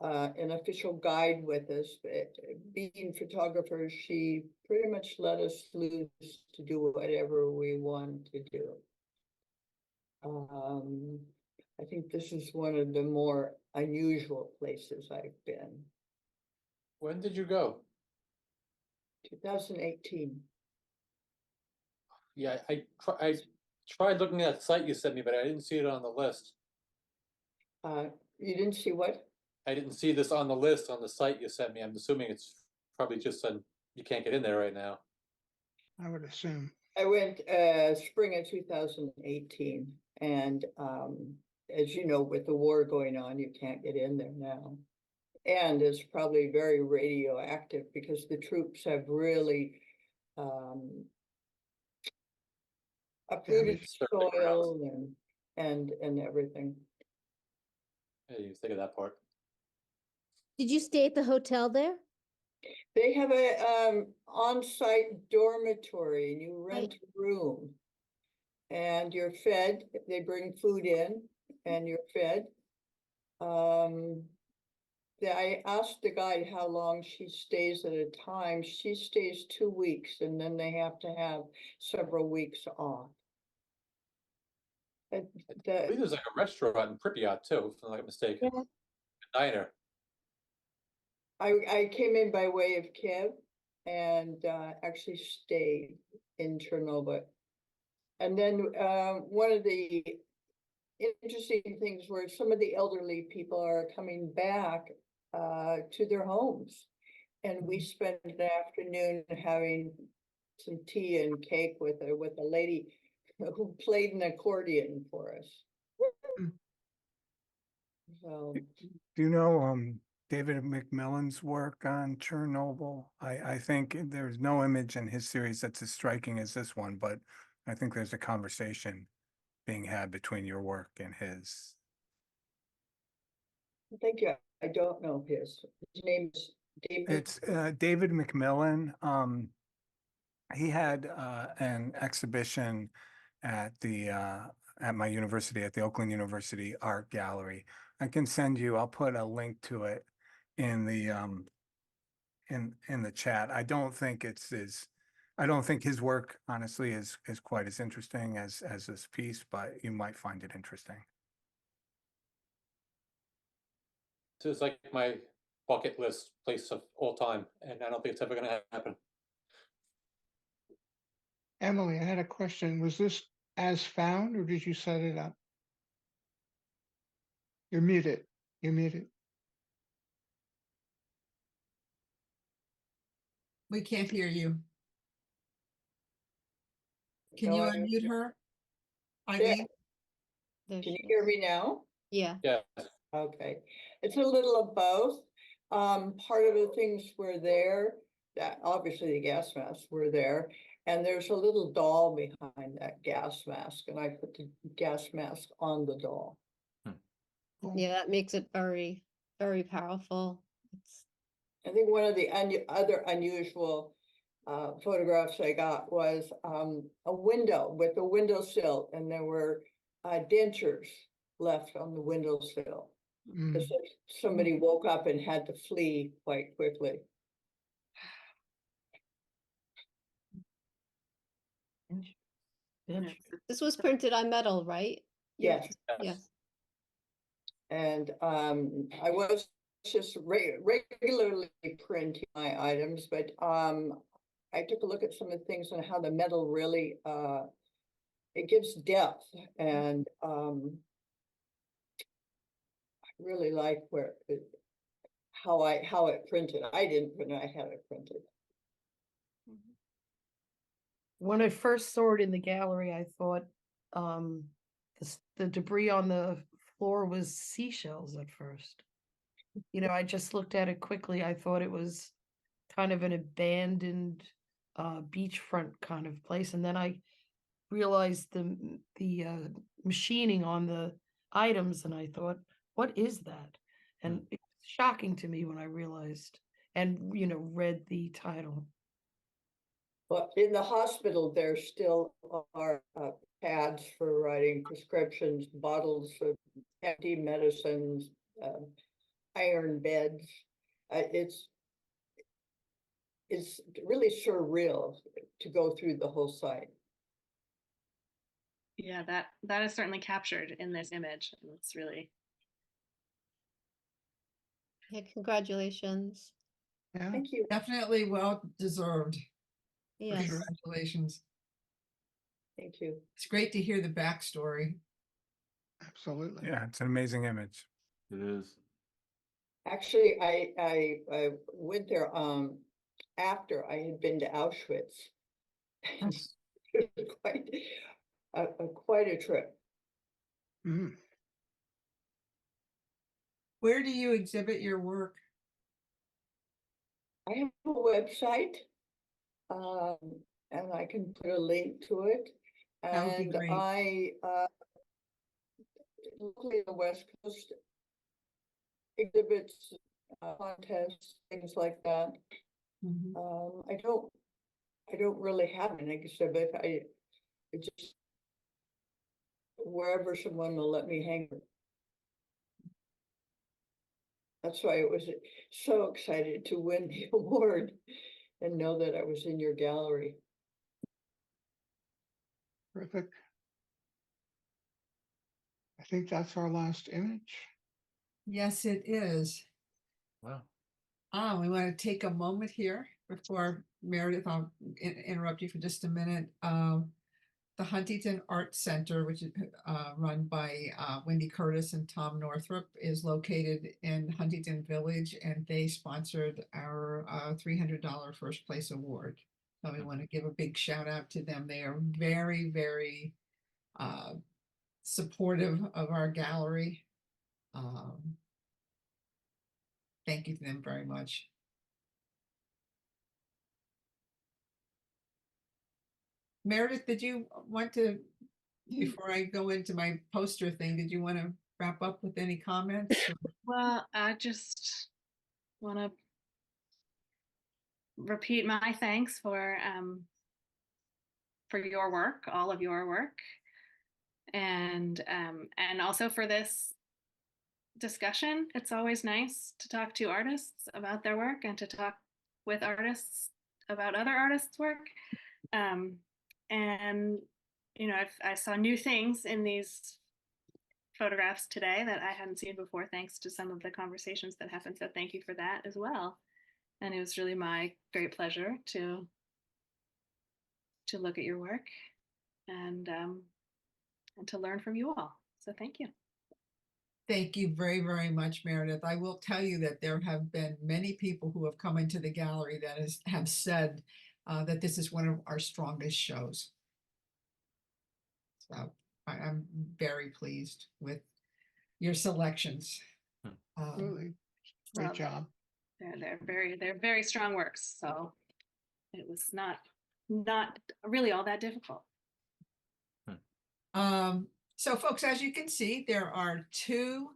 an official guide with us. But being photographers, she pretty much let us loose to do whatever we wanted to do. I think this is one of the more unusual places I've been. When did you go? 2018. Yeah, I tried looking at the site you sent me, but I didn't see it on the list. You didn't see what? I didn't see this on the list on the site you sent me. I'm assuming it's probably just you can't get in there right now. I would assume. I went spring of 2018, and as you know, with the war going on, you can't get in there now. And it's probably very radioactive because the troops have really uprooted soil and everything. I didn't even think of that part. Did you stay at the hotel there? They have a on-site dormitory, and you rent a room. And you're fed, they bring food in, and you're fed. I asked the guide how long she stays at a time. She stays 2 weeks, and then they have to have several weeks off. I believe there's like a restaurant in Pripyat too, if I'm not mistaken. Yeah. A diner. I came in by way of Kiev and actually stayed in Chernobyl. And then one of the interesting things were some of the elderly people are coming back to their homes. And we spent an afternoon having some tea and cake with a lady who played an accordion for us. So Do you know, David McMillan's work on Chernobyl. I think there's no image in his series that's as striking as this one, but I think there's a conversation being had between your work and his. Thank you. I don't know his. His name is David. It's David McMillan. He had an exhibition at the at my university, at the Oakland University Art Gallery. I can send you, I'll put a link to it in the in the chat. I don't think I don't think his work honestly is quite as interesting as this piece, but you might find it interesting. So it's like my bucket list place of all time, and I don't think it's ever gonna happen. Emily, I had a question. Was this as found or did you set it up? You're muted. You're muted. We can't hear you. Can No, you I- unmute her? Yeah. Eileen? There Can you she hear is. me now? Yeah, Yeah, Okay, it's a little of both. Part of the things were there, that obviously the gas masks were there. And there's a little doll behind that gas mask, and I put the gas mask on the doll. Cool. yeah, that makes it very, very powerful. It's, I think one of the other unusual photographs I got was a window with a windowsill, and there were dentures left on the windowsill. Mm. As if somebody woke up and had to flee quite quickly. this was printed on metal, right? Yes. Yes. And I was just regularly printing my items, but I took a look at some of the things and how the metal really it gives depth, and I really like how it printed. I didn't print it, I had it printed. When I first saw it in the gallery, I thought the debris on the floor was seashells at first. You know, I just looked at it quickly. I thought it was kind of an abandoned beachfront kind of place, and then I realized the machining on the items, and I thought, what is that? And it was shocking to me when I realized and read the title. But in the hospital, there still are pads for writing prescriptions, bottles of empty medicines, iron beds. It's really surreal to go through the whole site. Yeah, that is certainly captured in this image. And it's really Yeah, congratulations. Yeah, Thank you. Definitely well deserved. Yes. Congratulations. Thank you. It's great to hear the backstory. absolutely. Yeah, it's an amazing image. It is. Actually, I went there after I had been to Auschwitz. It was quite a trip. Mm. Where do you exhibit your work? I have a website, and I can put a link to it. That would be And great. I locally in the West Coast exhibits, contests, things like that. Mhm. I don't really have an exhibit. I just wherever someone will let me hang. That's why I was so excited to win the award and know that I was in your gallery. Terrific. I think that's our last image. Yes, it is. Wow. We want to take a moment here before Meredith, I'll interrupt you for just a minute. The Huntington Art Center, which is run by Wendy Curtis and Tom Northrup, is located in Huntington Village, and they sponsored our $300 first place award. So we want to give a big shout out to them. They are very, very supportive of our gallery. thank you to them very much. Meredith, did you want to, before I go into my poster thing, did you want to wrap up with any comments? Well, I just want to repeat my thanks for your work, all of your work, and also for this discussion. It's always nice to talk to artists about their work and to talk with artists about other artists' work. And you know, I saw new things in these photographs today that I hadn't seen before, thanks to some of the conversations that happened. So thank you for that as well. And it was really my great pleasure to look at your work and to learn from you all. So thank you. Thank you very, very much, Meredith. I will tell you that there have been many people who have come into the gallery that have said that this is one of our strongest shows. So I'm very pleased with your selections. Absolutely. Great job. They're very strong works. So it was not really all that difficult. So folks, as you can see, there are two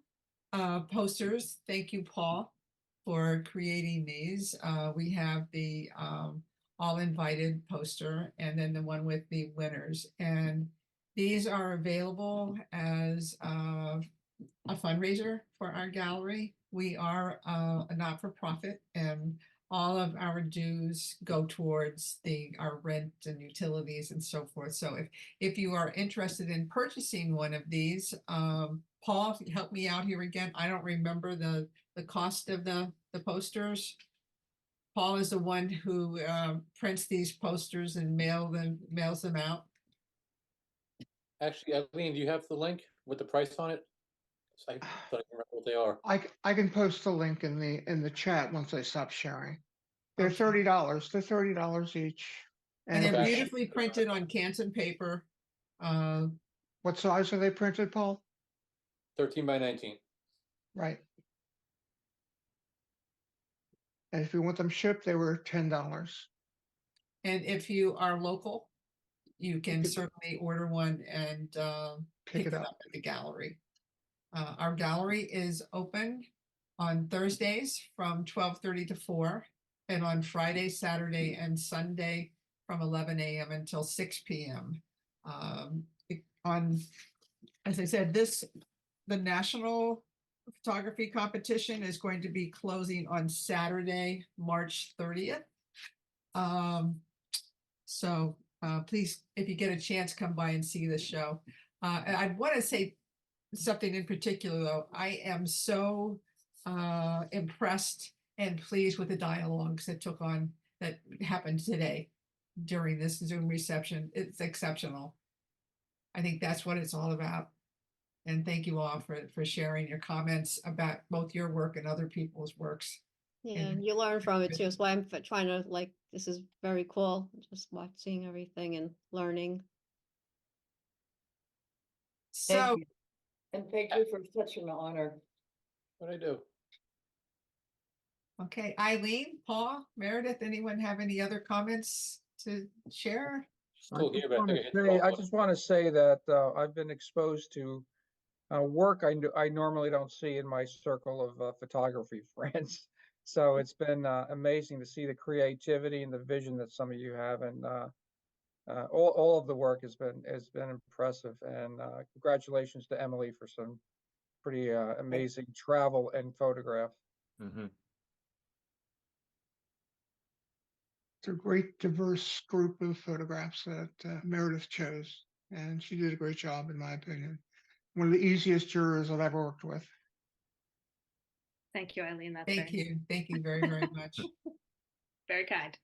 posters. Thank you, Paul, for creating these. We have the all invited poster and then the one with the winners. And these are available as a fundraiser for our gallery. We are a not-for-profit, and all of our dues go towards our rent and utilities and so forth. So if you are interested in purchasing one of these, Paul, help me out here again. I don't remember the cost of the posters. Paul is the one who prints these posters and mails them out. Actually, Eileen, do you have the link with the price on it? I don't remember what they are. I can post the link in the chat once I stop sharing. They're Okay. $30. They're $30 each. And they're Okay. beautifully printed on Canson paper. What size are they printed, Paul? 13 by 19. Right. And if you want them shipped, they were $10. And if you are local, you can could certainly order one and pick it up at the gallery. Our gallery is open on Thursdays from 12:30 to 4, and on Friday, Saturday, and Sunday from 11 a.m. until 6 p.m. As I said, the National Photography Competition is going to be closing on Saturday, March 30th. So please, if you get a chance, come by and see the show. And I want to say something in particular, though. I am so impressed and pleased with the dialogues that happened today during this Zoom reception. It's exceptional. I think that's what it's all about. And thank you all for sharing your comments about both your work and other people's works. Yeah, And- you learn from it too. That's why I'm trying to this is very cool. Just watching everything and learning. So, you. And thank you for such an honor. What I do? okay, Eileen, Paul, Meredith, anyone have any other comments to share? Still here, but I think I hit the I wrong button. just want to say that I've been exposed to work I normally don't see in my circle of photography friends. So it's been amazing to see the creativity and the vision that some of you have, and all of the work has been impressive. And congratulations to Emily for some pretty amazing travel and photograph. Mhm. It's a great diverse group of photographs that Meredith chose, and she did a great job, in my opinion. One of the easiest jurors I've ever worked with. Thank you, Eileen. That's Thank you. Thank you very, very much. very kind.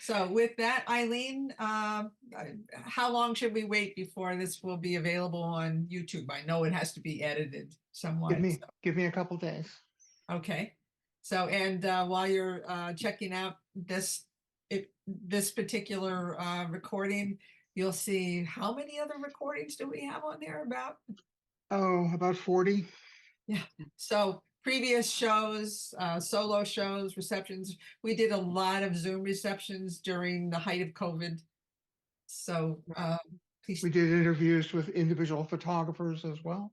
So with that, Eileen, how long should we wait before this will be available on YouTube? I know it has to be edited somewhat. Give me a couple days. Okay. So, and while you're checking out this particular recording, you'll see how many other recordings do we have on there about? Oh, about 40. Yeah. So previous shows, solo shows, receptions. We did a lot of Zoom receptions during the height of COVID. So, please. We did interviews with individual photographers as well.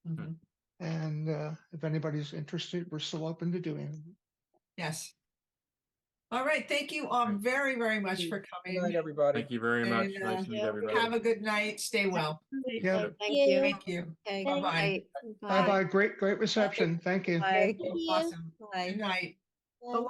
Mhm. And if anybody's interested, we're still open to doing it. Yes. All right, thank you all very, very much for Good night, coming. everybody. Thank you very much. And, Nice to meet yeah, everybody. Have a good night. Stay well. Yeah. Okay, thank you. Thank you. Okay, Thank Bye-bye. night. Bye bye. Great reception. Thank you. Bye. Thank you. Awesome. Bye. Good night. Bye.